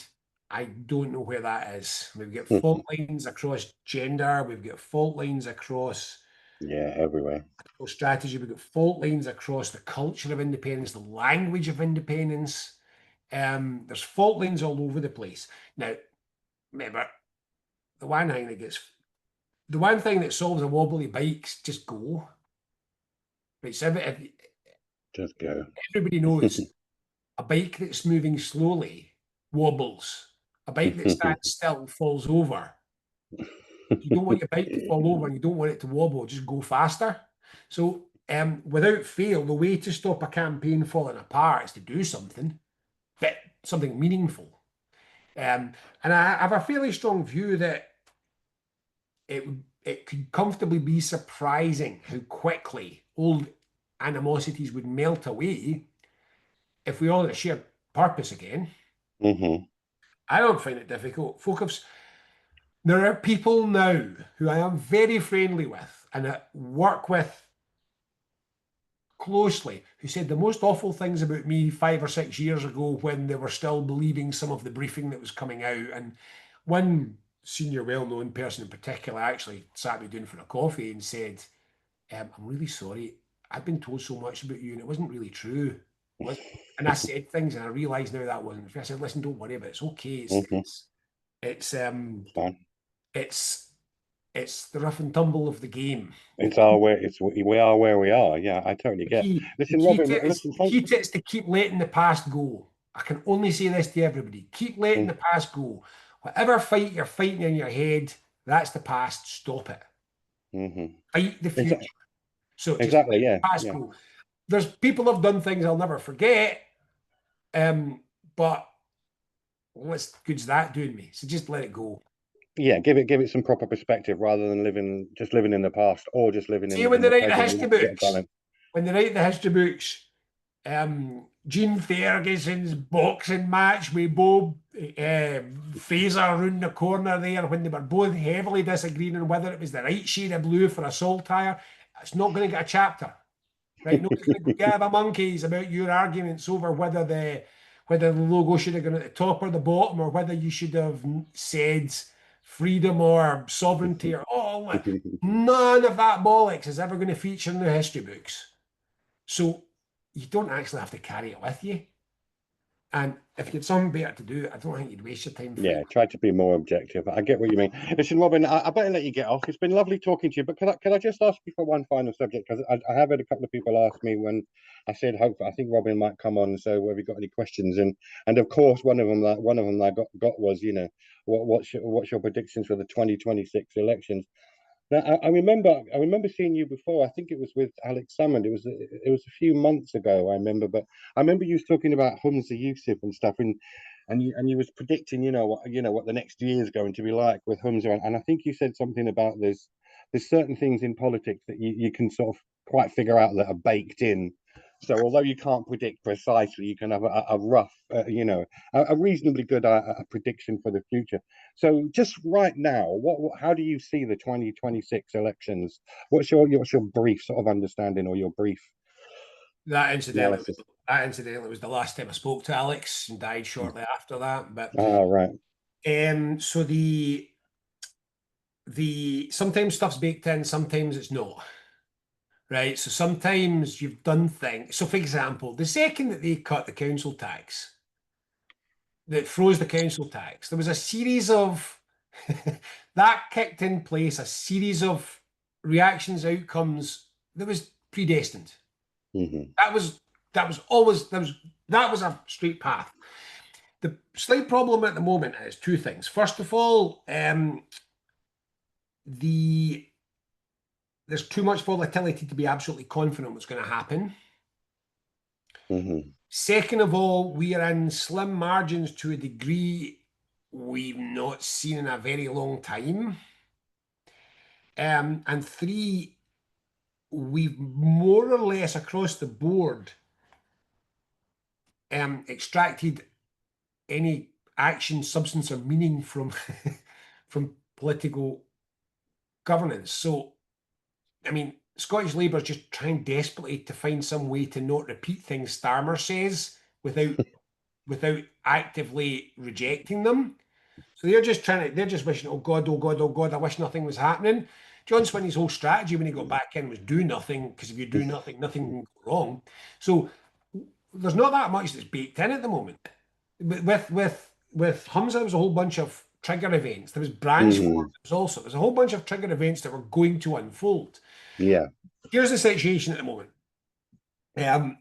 I don't know where that is. We've got fault lines across gender, we've got fault lines across Yeah, everywhere. strategy, we've got fault lines across the culture of independence, the language of independence. There's fault lines all over the place. Now, remember, the one thing that gets the one thing that solves a wobbly bike's just go. Right, so Just go. everybody knows a bike that's moving slowly wobbles. A bike that stands still falls over. You don't want your bike to fall over and you don't want it to wobble, just go faster. So, without fail, the way to stop a campaign falling apart is to do something, but something meaningful. And I have a fairly strong view that it could comfortably be surprising how quickly old animosities would melt away if we all had a shared purpose again. Hmm. I don't find it difficult. Focus. There are people now who I am very friendly with and that work with closely who said the most awful things about me 5 or 6 years ago when they were still believing some of the briefing that was coming out. And one senior, well known person in particular actually sat me down for a coffee and said, "I'm really sorry. I've been told so much about you and it wasn't really true." And I said things and I realised now that wasn't true. I said, "Listen, don't worry about it. It's okay. Hmm. It's um Fine. it's it's the rough and tumble of the game. The It's key our where it's we are where we are. Yeah, I totally the get. key the Listen, key Robin. to it is Listen, the thanks. key to it is to keep letting the past go. I can only say this to everybody. Keep letting the past go. Whatever fight you're fighting in your head, that's the past. Stop it. Mm-hmm. Fight the future. So just Exactly. let Yeah. the past Yeah. go. There's people have done things I'll never forget. But what's good's that doing me? So just let it go. Yeah. Give it some proper perspective rather than living in the past or just living See, when in they the write the present. You history need to get a books, balance. when they write the history books, Gene Ferguson's boxing match with Bob Fraser around the corner there when they were both heavily disagreeing on whether it was the right shade of blue for a saltire. It's not going to get a chapter, right? Nobody's going to give a monkeys about your arguments over whether the logo should have gone at the top or the bottom, or whether you should have said freedom or sovereignty or all. None of that bollocks is ever going to feature in the history books. So you don't actually have to carry it with you. And if you had something better to do, I don't think you'd waste your time Yeah, fighting. try to be more objective. I get what you mean. Listen, Robin, I better let you get off. It's been lovely talking to you, but can I just ask you for one final subject? Because I have had a couple of people ask me when I said hope I think Robin might come on. So have you got any questions? And of course, one of them I got was, what's your predictions for the 2026 elections? Now, I remember seeing you before. I think it was with Alex Salmond. It was a few months ago. I remember, but I remember you was talking about Humza Yusuf and stuff, and you was predicting, what the next year is going to be like with Humza, and I think you said something about there's certain things in politics that you can sort of quite figure out that are baked in. So although you can't predict precisely, you can have a rough, a reasonably good prediction for the future. So just right now, how do you see the 2026 elections? What's your brief sort of understanding or your brief That incidentally, analysis? that incidentally was the last time I spoke to Alex, and died shortly after that. But Ah, right. so the sometimes stuff's baked in, sometimes it's not. Right. So sometimes you've done things. So for example, the second that they cut the council tax, that froze the council tax, there was a series of that kicked in place a series of reactions, outcomes that was predestined. Hmm. That was a straight path. The slight problem at the moment is two things. First of all, the there's too much volatility to be absolutely confident what's going to happen. Hmm. Second of all, we are in slim margins to a degree we've not seen in a very long time. And three, we've more or less across the board extracted any action, substance, or meaning from from political governance. So, I mean, Scottish Labour is just trying desperately to find some way to not repeat things Starmer says without actively rejecting them. So they're just wishing, oh God, oh God, oh God, I wish nothing was happening. John Swinney's whole strategy when he got back in was do nothing, because if you do nothing, nothing can go wrong. So there's not that much that's baked in at the moment. With Humza, there was a whole bunch of trigger events. There was branch forms. Hmm. There's a whole bunch of trigger events that were going to unfold. Yeah. Here's the situation at the moment. Um,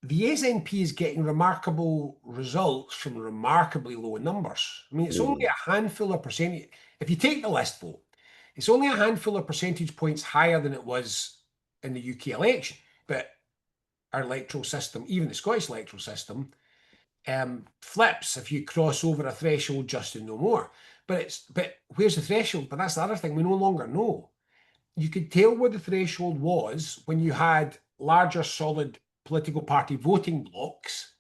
the SNP is getting remarkable results from remarkably low numbers. I mean, it's only Hmm. a handful of percentage. If you take the list vote, it's only a handful of percentage points higher than it was in the UK election. But our electoral system, even the Scottish electoral system, flips if you cross over a threshold just to no more. But where's the threshold? But that's the other thing we no longer know. You could tell where the threshold was when you had larger, solid political party voting blocks,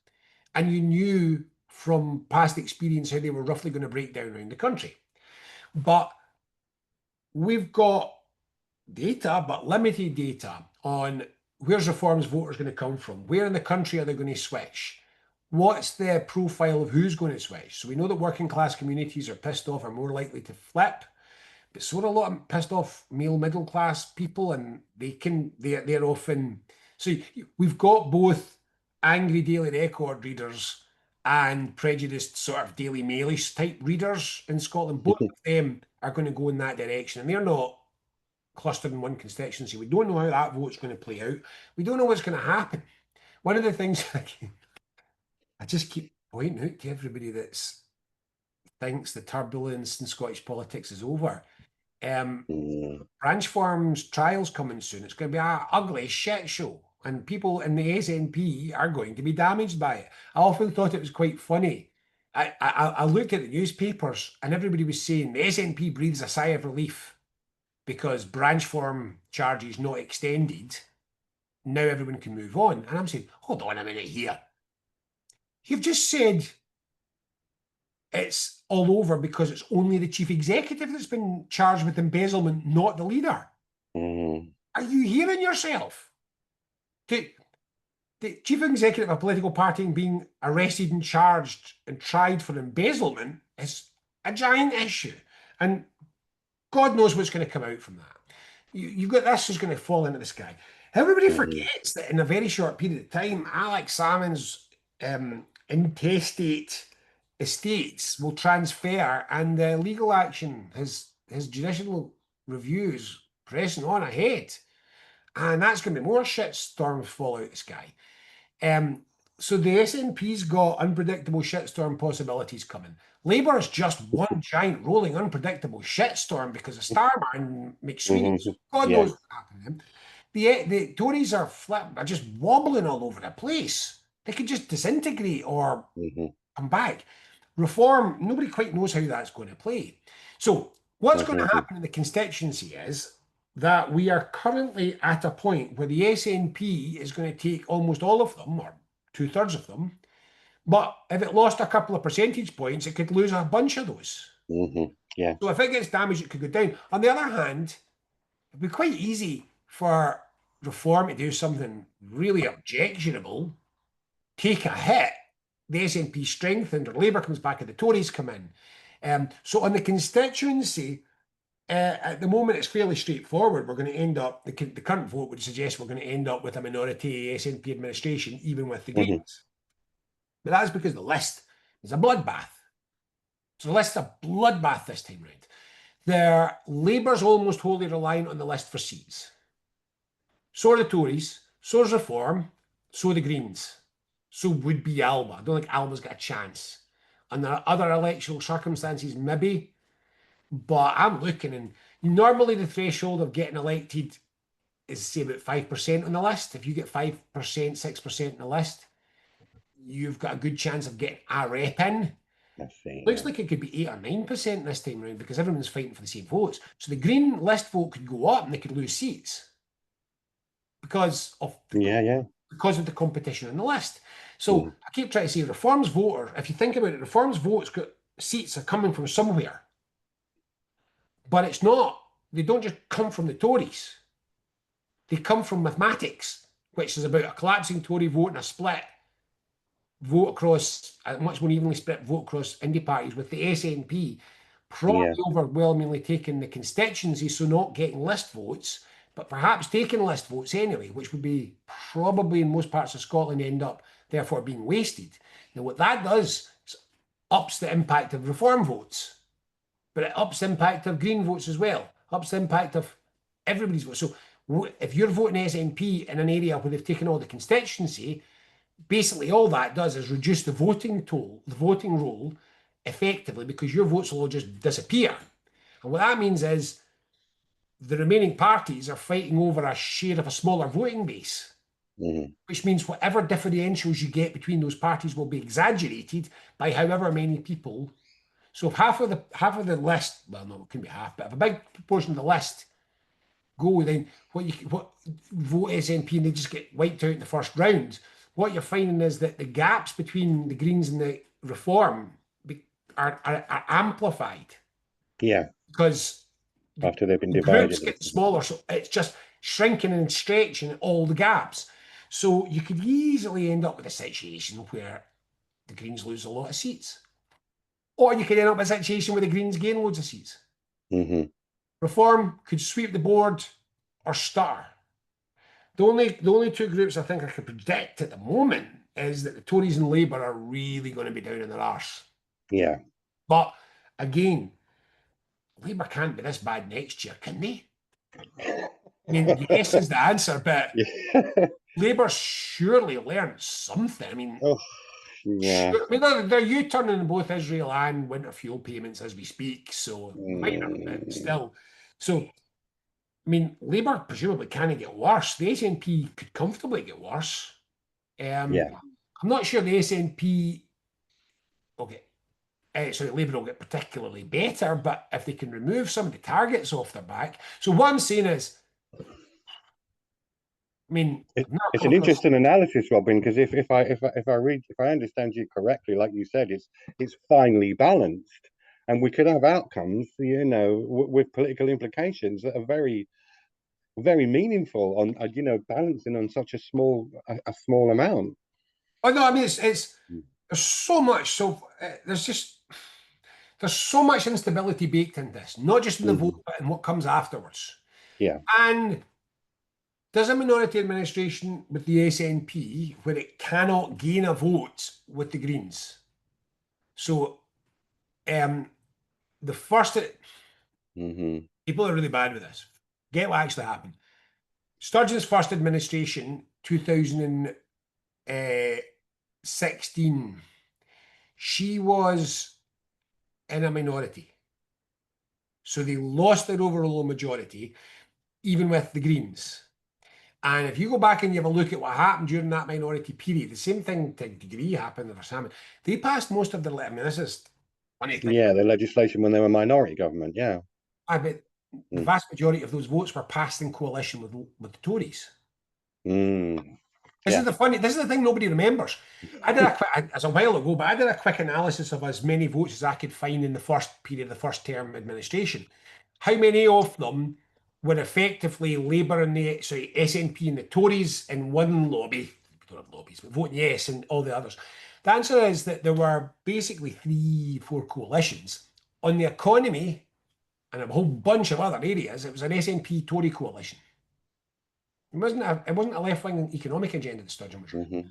and you knew from past experience how they were roughly going to break down around the country. But we've got data, but limited data on where's reforms voters going to come from, where in the country are they going to switch, what's the profile of who's going to switch. So we know that working class communities are pissed off, are more likely to flip. But so are a lot of pissed off male middle class people, and they're often so we've got both angry Daily Record readers and prejudiced sort of Daily Mailish type readers in Scotland. Both of them are going to go in that direction, and they're not clustered in one constituency. We don't know how that vote's going to play out. We don't know what's going to happen. One of the things I just keep pointing out to everybody that thinks the turbulence in Scottish politics is over. Hmm. Branch Farm's trial's coming soon. It's going to be an ugly shit show, and people in the SNP are going to be damaged by it. I often thought it was quite funny. I looked at the newspapers, and everybody was saying the SNP breathes a sigh of relief because branch form charges not extended. now everyone can move on. And I'm saying, hold on a minute here. You've just said it's all over because it's only the chief executive that's been charged with embezzlement, not the leader. Mm. Are you hearing yourself? The chief executive of a political party being arrested and charged and tried for embezzlement is a giant issue. And God knows what's going to come out from that. You've got this is going to fall into the sky. Everybody Mm. forgets that in a very short period of time, Alex Salmond's intestate estates will transfer, and legal action, his judicial reviews pressing on ahead, and that's going to be more shitstorms fall out of the sky. So the SNP's got unpredictable shitstorm possibilities coming. Labour's just one giant rolling unpredictable shitstorm because of Starmer makes Swedish. Mhm. God Yeah. knows what's happening. The Tories are just wobbling all over the place. They could just disintegrate or Mhm. come back. Reform, nobody quite knows how that's going to play. So what's going to Mhm. happen in the constituency is that we are currently at a point where the SNP is going to take almost all of them, or 2/3 of them. But if it lost a couple of percentage points, it could lose a bunch of those. Mhm. Yeah. So if it gets damaged, it could go down. On the other hand, it'd be quite easy for Reform to do something really objectionable, take a hit, the SNP strengthened, or Labour comes back and the Tories come in. So on the constituency, at the moment, it's fairly straightforward. We're going to end up, the current vote would suggest we're going to end up with a minority SNP administration, even with the Mhm. Greens. But that's because the list is a bloodbath. So the list's a bloodbath this time round. Labour's almost wholly reliant on the list for seats. So are the Tories, so is Reform, so are the Greens. So would be Alba. I don't think Alba's got a chance. And there are other electoral circumstances, maybe, but I'm looking, and normally the threshold of getting elected is, say, about 5% on the list. If you get 5%, 6% on the list, you've got a good chance of getting a rep in. I see. Looks Yeah. like it could be 8 or 9% this time round because everyone's fighting for the same votes. So the Green list vote could go up and they could lose seats because of Yeah. Yeah. the competition on the list. So Mhm. I keep trying to say Reform's voter, if you think about it, Reform's votes got seats are coming from somewhere. But it's not, they don't just come from the Tories. They come from mathematics, which is about a collapsing Tory vote and a split vote across, a much more evenly split vote across indie parties, with the SNP probably Yeah. overwhelmingly taking the constituency, so not getting list votes, but perhaps taking list votes anyway, which would be probably in most parts of Scotland end up therefore being wasted. Now, what that does is ups the impact of reform votes, but it ups the impact of Green votes as well, ups the impact of everybody's votes. So if you're voting SNP in an area where they've taken all the constituency, basically all that does is reduce the voting toll, the voting roll, effectively, because your votes will all just disappear. And what that means is the remaining parties are fighting over a share of a smaller voting base, Mhm. which means whatever differentials you get between those parties will be exaggerated by however many people. So if half of the list, well, no, it can be half, but if a big proportion of the list go, then what vote SNP and they just get wiped out in the first round. What you're finding is that the gaps between the Greens and the Reform are amplified Yeah. because After they've been the groups divided. get smaller, so it's just shrinking and stretching all the gaps. So you could easily end up with a situation where the Greens lose a lot of seats, or you could end up with a situation where the Greens gain loads of seats. Mm-hmm. Reform could sweep the board or stutter. The only two groups I think I could predict at the moment is that the Tories and Labour are really going to be down in their arse. Yeah. But again, Labour can't be this bad next year, can they? I mean, yes is the answer, but Yeah. Labour surely learned something. I mean, Oh, yeah. they're U-turning in both Israel and winter fuel payments as we speak, so minor, but Mm. still. So, I mean, Labour presumably can't get worse. The SNP could comfortably get worse. Yeah. I'm not sure the SNP will get, sorry, Labour will get particularly better, but if they can remove some of the targets off their back. So what I'm saying is, I mean, I've never It's come an across. interesting analysis, Robin, because if I understand you correctly, like you said, it's finely balanced, and we could have outcomes, with political implications that are very very meaningful on balancing on such a small amount. Oh no, I mean it's there's so much. So there's so much instability baked in this, not just in the vote, Hmm. but in what comes afterwards. Yeah. And there's a minority administration with the SNP where it cannot gain a vote with the Greens. So um, the first Hmm. people are really bad with this. Get what actually happened. Sturgeon's first administration, 2016, she was in a minority. So they lost their overall majority, even with the Greens. And if you go back and you have a look at what happened during that minority period, the same thing to a degree happened in Salmon. They passed most of their, I mean, this is funny to think Yeah, about. the legislation when they were minority government. Yeah. I bet the Mm. vast majority of those votes were passed in coalition with the Tories. Mm. This is Yeah. the funny. This is the thing nobody remembers. I did a quick, as a while ago, but I did a quick analysis of as many votes as I could find in the first period, the first term administration. How many of them were effectively Labour and the SNP and the Tories in one lobby? We don't have lobbies, but voting yes, and all the others. The answer is that there were basically 3, 4 coalitions on the economy and a whole bunch of other areas. It was an SNP Tory coalition. It wasn't a left wing economic agenda that Sturgeon was running. Hmm.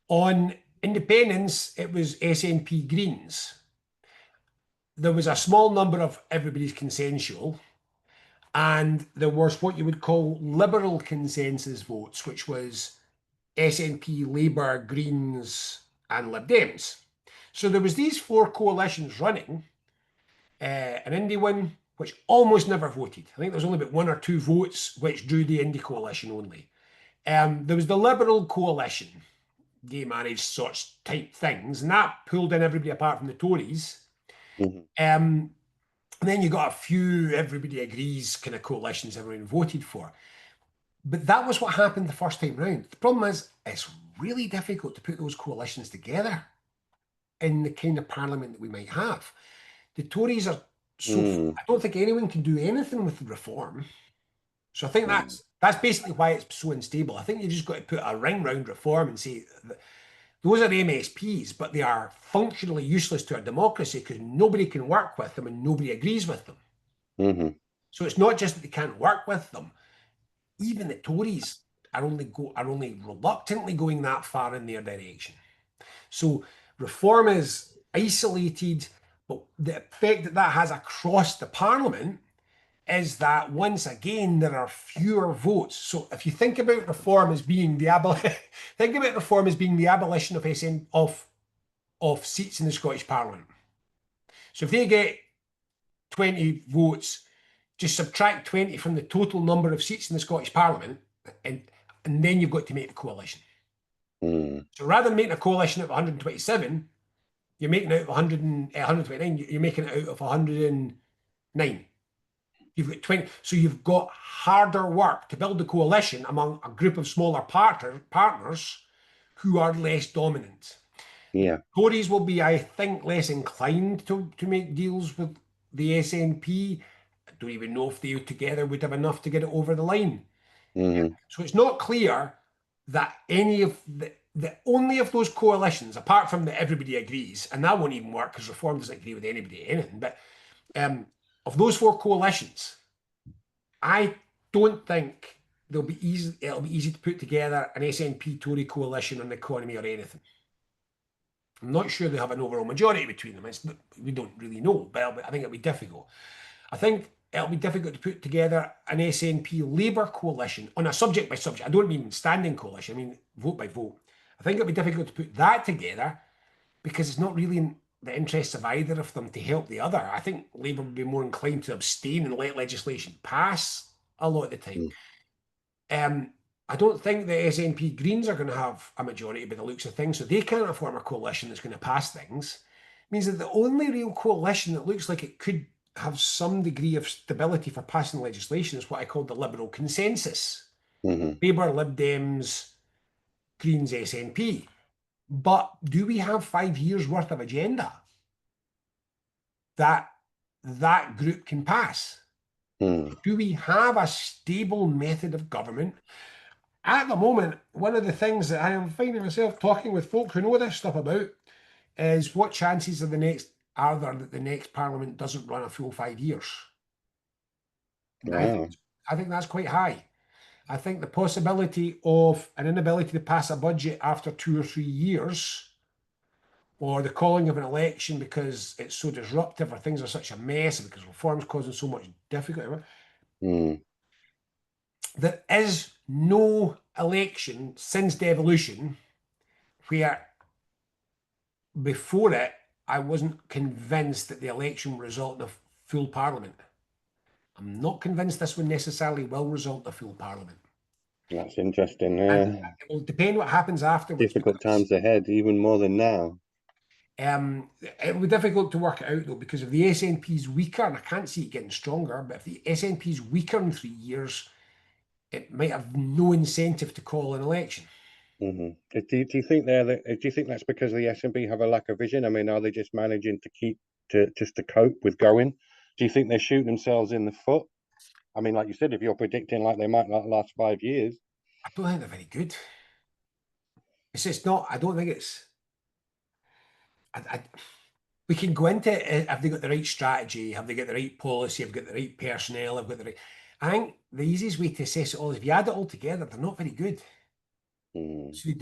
On independence, it was SNP Greens. There was a small number of everybody's consensual, and there was what you would call liberal consensus votes, which was SNP, Labour, Greens, and Lib Dems. So there was these 4 coalitions running. An Indie one, which almost never voted. I think there was only about 1 or 2 votes which drew the Indie coalition only. There was the Liberal coalition, gay marriage sorts type things, and that pulled in everybody apart from the Tories. Hmm. And then you got a few everybody agrees kind of coalitions everyone voted for. But that was what happened the first time round. The problem is it's really difficult to put those coalitions together in the kind of parliament that we might have. The Tories are so Mm. I don't think anyone can do anything with the reform. So I think Mm. that's basically why it's so unstable. I think you just got to put a ring round reform and say those are MSPs, but they are functionally useless to our democracy because nobody can work with them and nobody agrees with them. Hmm. So it's not just that they can't work with them. Even the Tories are only reluctantly going that far in their direction. So reform is isolated, but the effect that that has across the parliament is that once again there are fewer votes. So if you think about reform as being the think about reform as being the abolition of of seats in the Scottish Parliament. So if they get 20 votes, just subtract 20 from the total number of seats in the Scottish Parliament, and and then you've got to make the coalition. Mm. So rather than making a coalition of 127, you're making it out of 129, you're making it out of 109. You've got 20. So you've got harder work to build a coalition among a group of smaller partners who are less dominant. Yeah. Tories will be, I think, less inclined to make deals with the SNP. I don't even know if they together would have enough to get it over the line. Hmm. So it's not clear that any of the only of those coalitions, apart from that everybody agrees, and that won't even work because Reform doesn't agree with anybody anything, but um, of those 4 coalitions, I don't think it'll be easy to put together an SNP Tory coalition on the economy or anything. I'm not sure they have an overall majority between them. We don't really know, but I think it'll be difficult. I think it'll be difficult to put together an SNP Labour coalition on a subject by subject. I don't mean standing coalition, I mean vote by vote. I think it'll be difficult to put that together because it's not really in the interests of either of them to help the other. I think Labour would be more inclined to abstain and let legislation pass a lot of the time. Um, I don't think the SNP Greens are going to have a majority by the looks of things, so they can't form a coalition that's going to pass things. It means that the only real coalition that looks like it could have some degree of stability for passing legislation is what I call the Liberal consensus. Hmm. Labour, Lib Dems, Greens, SNP. But do we have 5 years worth of agenda that that group can pass? Mm. Do we have a stable method of government? At the moment, one of the things that I am finding myself talking with folk who know this stuff about is what chances are there that the next parliament doesn't run a full 5 years? I think Wow. I think that's quite high. I think the possibility of an inability to pass a budget after 2 or 3 years, or the calling of an election because it's so disruptive, or things are such a mess, and because reform's causing so much difficulty, Mm. there is no election since devolution where before it I wasn't convinced that the election would result in a full parliament. I'm not convinced this one necessarily will result in a full parliament. That's interesting. And Yeah. it will depend what happens afterwards, Difficult because times ahead, even more than now. it will be difficult to work it out though, because if the SNP is weaker, and I can't see it getting stronger, but if the SNP is weaker in 3 years, it might have no incentive to call an election. Hmm. Do you think do you think that's because the S&B have a lack of vision? I mean, are they just managing to keep to just to cope with going? Do you think they're shooting themselves in the foot? I mean, like you said, if you're predicting like they might not last 5 years. I don't think they're very good. It's just not. I don't think it's. We can go into it. Have they got the right strategy? Have they got the right policy? Have they got the right personnel? Have they got the right. I think the easiest way to assess it all is if you add it all together, they're not very good. Mm. So they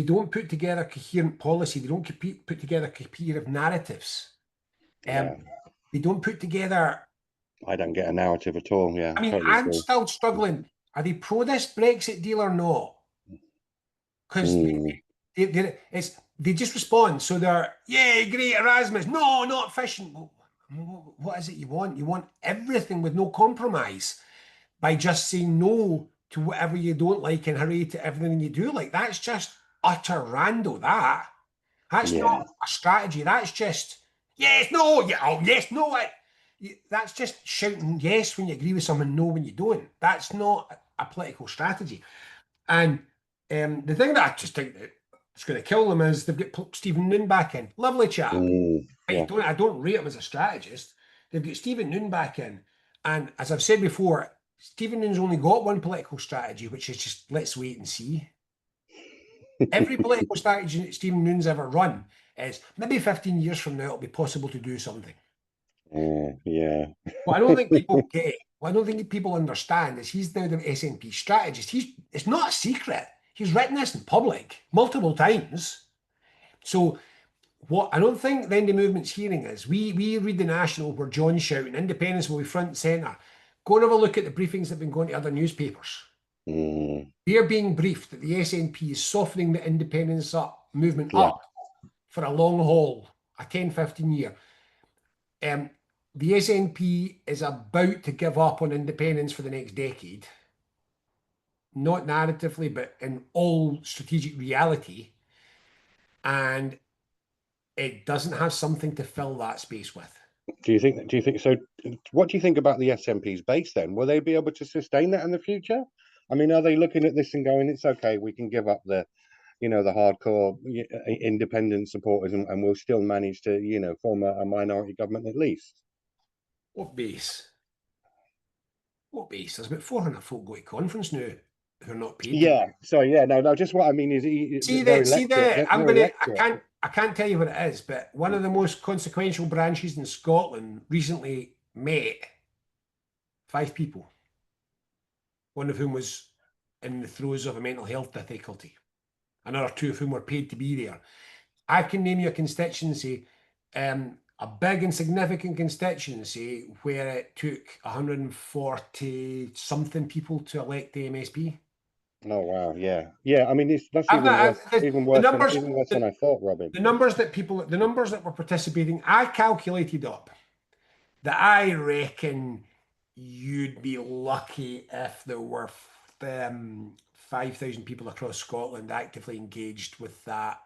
don't put together coherent policy. They don't put together coherent narratives. Um, Yeah, they don't put together. I don't get a narrative at all. Yeah, I mean, totally I'm agree. still struggling. Are they pro this Brexit deal or not? Because Mm. they just respond. So they're, yeah, great Erasmus. No, not efficient. Well, what is it you want? You want everything with no compromise by just saying no to whatever you don't like and hooray to everything you do like. That's just utter rando. That's Yeah, not a strategy. That's just yes, no, yeah, oh yes, no. That's just shouting yes when you agree with someone, no when you don't. That's not a political strategy. And the thing that I just think that it's going to kill them is they've got Stephen Noon back in. Lovely chap. yeah. I don't rate him as a strategist. They've got Stephen Noon back in. And as I've said before, Stephen Noon's only got one political strategy, which is just let's wait and see. Every political strategy that Stephen Noon's ever run is maybe 15 years from now it'll be possible to do something. Yeah. What I don't think people get, what I don't think people understand is he's now the SNP strategist. It's not a secret. He's written this in public multiple times. So what I don't think the Indie Movement's hearing is we read the National where John's shouting independence will be front and centre. Go and have a look at the briefings that have been going to other newspapers. Mm. They're being briefed that the SNP is softening the independence movement Yeah. up for a long haul, a 10, 15 year. Um, the SNP is about to give up on independence for the next decade, not narratively, but in all strategic reality. And it doesn't have something to fill that space with. Do you think so? What do you think about the SMP's base then? Will they be able to sustain that in the future? I mean, are they looking at this and going, "It's okay, we can give up the hardcore independent supporters, and we'll still manage to, form a minority government at least." What base? What base? There's about 400 folk go to conference now who are not paid to. Yeah. So yeah, no, no. Just what I mean is their electorate. Their electorate. I can't tell you what it is, but one of the most consequential branches in Scotland recently met 5 people, one of whom was in the throes of a mental health difficulty, another 2 of whom were paid to be there. I can name you a constituency, a big and significant constituency where it took 140 something people to elect the MSP. Oh wow, yeah, yeah. I mean, that's I've not, the numbers, even worse than I thought, Robin. the numbers that were participating, I calculated up that I reckon you'd be lucky if there were 5,000 people across Scotland actively engaged with that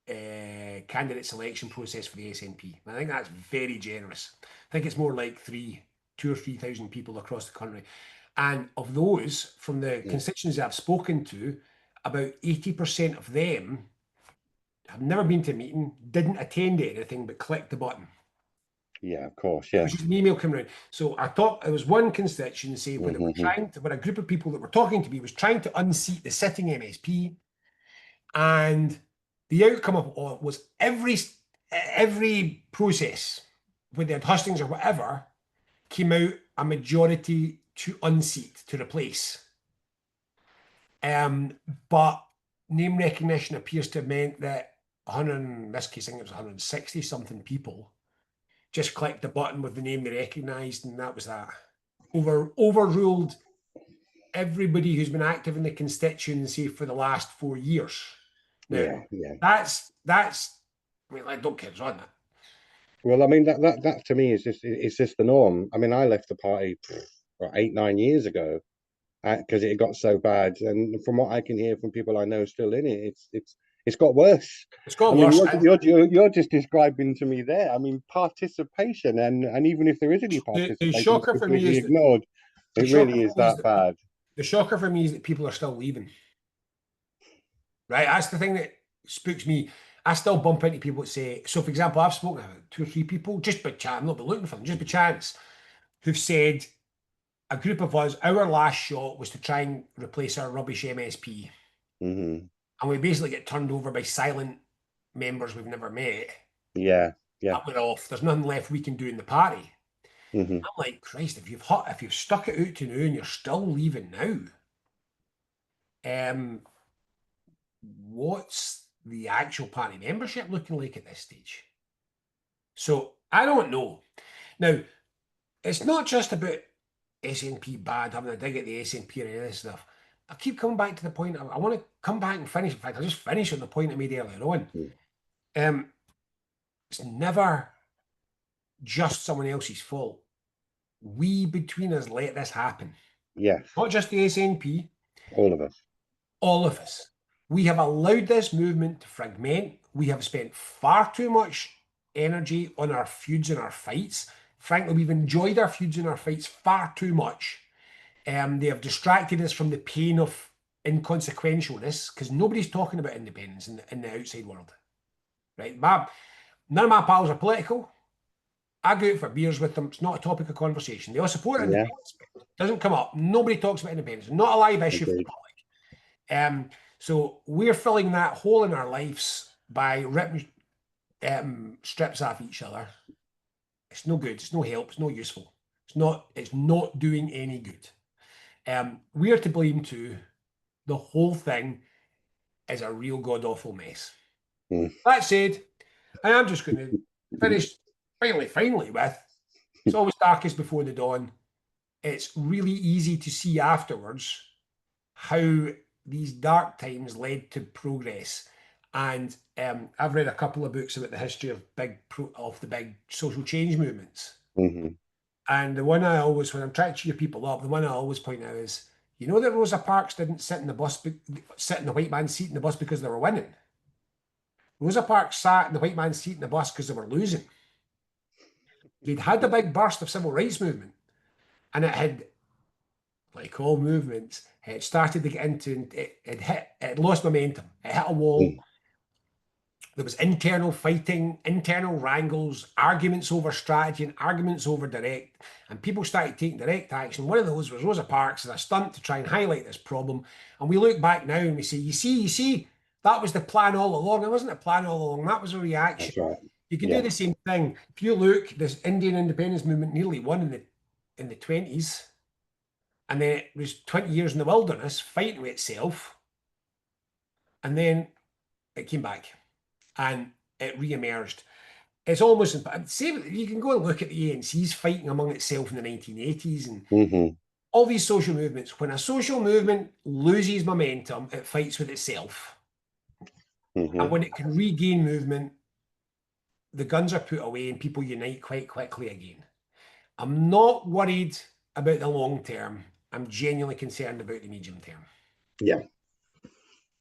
candidate selection process for the SNP. I think that's very generous. I think it's more like 2 or 3,000 people across the country. And of those, from the Mm. constituencies I've spoken to, about 80% of them have never been to a meeting, didn't attend anything, but clicked the button. Yeah, of course. It Yeah. was just an email coming around. So I thought there was one constituency where they were Hmm. where a group of people that were talking to me was trying to unseat the sitting MSP. And the outcome of all was every process, whether they had hustings or whatever, came out a majority to unseat, to replace. Um, but name recognition appears to have meant that 100, in this case, I think it was 160 something people just clicked the button with the name they recognised, and that was that. Overruled everybody who's been active in the constituency for the last 4 years. Now, Yeah. Yeah. that's. I mean, I don't care what's on that. Well, I mean that to me is just the norm. I mean, I left the party 8, 9 years ago because it got so bad, and from what I can hear from people I know still in it, it's got worse. It's I got mean, worse. you're just describing to me there. I mean, participation, and even if there is any The participation, it's shocker for me completely is that ignored. the It shocker really for is me is that that bad. the shocker for me is that people are still leaving. Right, that's the thing that spooks me. I still bump into people that say, so for example, I've spoken to about 2 or 3 people just by chance, I'm not been looking for them, just by chance, who've said a group of us, our last shot was to try and replace our rubbish MSP. Hmm. And we basically get turned over by silent members we've never met. Yeah. Yeah. That we're off. There's nothing left we can do in the party. Hmm. I'm like, Christ, if you've stuck it out to now and you're still leaving now, um, what's the actual party membership looking like at this stage? So I don't know. Now, it's not just about SNP bad, having a dig at the SNP or any of this stuff. I keep coming back to the point. I want to come back and finish. In fact, I'll just finish on the point I made earlier on. Um, it's never just someone else's fault. We between us let this happen. Yes. Not just the SNP, All of us. all of us. We have allowed this movement to fragment. We have spent far too much energy on our feuds and our fights. Frankly, we've enjoyed our feuds and our fights far too much. They have distracted us from the pain of inconsequentialness because nobody's talking about independence in the outside world. Right? None of my pals are political. I go out for beers with them. It's not a topic of conversation. They all support Yeah. independence. Doesn't come up. Nobody talks about independence. Not a live issue for the Agreed. public. So we're filling that hole in our lives by ripping strips off each other. It's no good. It's no help. It's no useful. It's not doing any good. We are to blame too. The whole thing is a real god awful mess. Mm. That said, I am just going to finish finally with it's always darkest before the dawn. It's really easy to see afterwards how these dark times led to progress. And I've read a couple of books about the history of the big social change movements. Hmm. And the one I always, when I'm trying to cheer people up, the one I always point out is, you know that Rosa Parks didn't sit in the white man's seat in the bus because they were winning. Rosa Parks sat in the white man's seat in the bus because they were losing. They'd had a big burst of civil rights movement, and it had, like all movements, it started to get into it lost momentum. It hit a wall. Mm. There was internal fighting, internal wrangles, arguments over strategy and arguments over direct, and people started taking direct action. One of those was Rosa Parks as a stunt to try and highlight this problem. And we look back now and we say, you see, that was the plan all along. It wasn't a plan all along. That was a reaction. That's right. You can do Yeah. the same thing. If you look, this Indian independence movement nearly won in the 20s, and then it was 20 years in the wilderness fighting with itself, and then it came back and it re-emerged. It's almost same. You can go and look at the ANC's fighting among itself in the 1980s and Hmm. all these social movements. When a social movement loses momentum, it fights with itself, and Hmm. when it can regain movement, the guns are put away and people unite quite quickly again. I'm not worried about the long term. I'm genuinely concerned about the medium term. Yeah.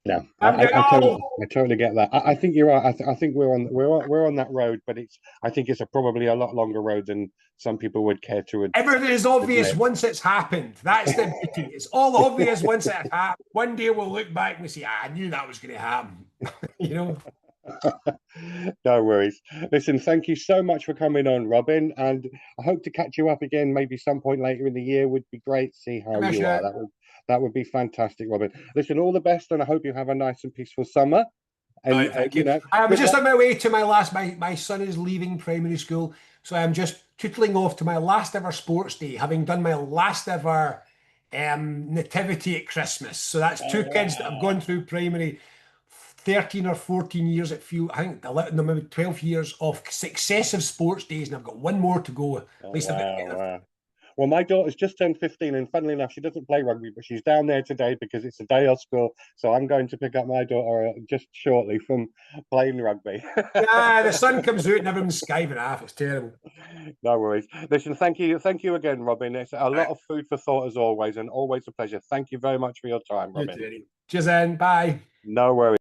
No, I'm getting old. I totally get that. I think you're right. I think we're on that road, but I think it's probably a lot longer road than some people would care to Everything is obvious admit. once it's happened. That's the beauty. It's all obvious once it happened. One day we'll look back and we say, I knew that was going to happen. you know. No worries. Listen, thank you so much for coming on, Robin, and I hope to catch you up again maybe some point later in the year. Would be great to see how you are. Commissioner. That would be fantastic, Robin. Listen, all the best, and I hope you have a nice and peaceful summer. All And right, thank you you. know, I'm good just luck. on my way to my last. My son is leaving primary school, so I'm just tootling off to my last ever sports day, having done my last ever nativity at Christmas. So that's Oh two kids that have gone wow! through primary, 13 or 14 years at few. I think 11, no, maybe 12 years of successive sports days, and I've got one more to go. At Oh least a bit. wow! Wow! Well, my daughter's just turned 15, and funnily enough, she doesn't play rugby, but she's down there today because it's a day off school. So I'm going to pick up my daughter just shortly from playing rugby. Yeah, the sun comes out and everyone's skiving off. It's terrible. No worries. Listen, thank you again, Robin. It's a lot of food for thought as always, and always a pleasure. Thank you very much for your time, You Robin. too. Cheers, then. Bye. No worries.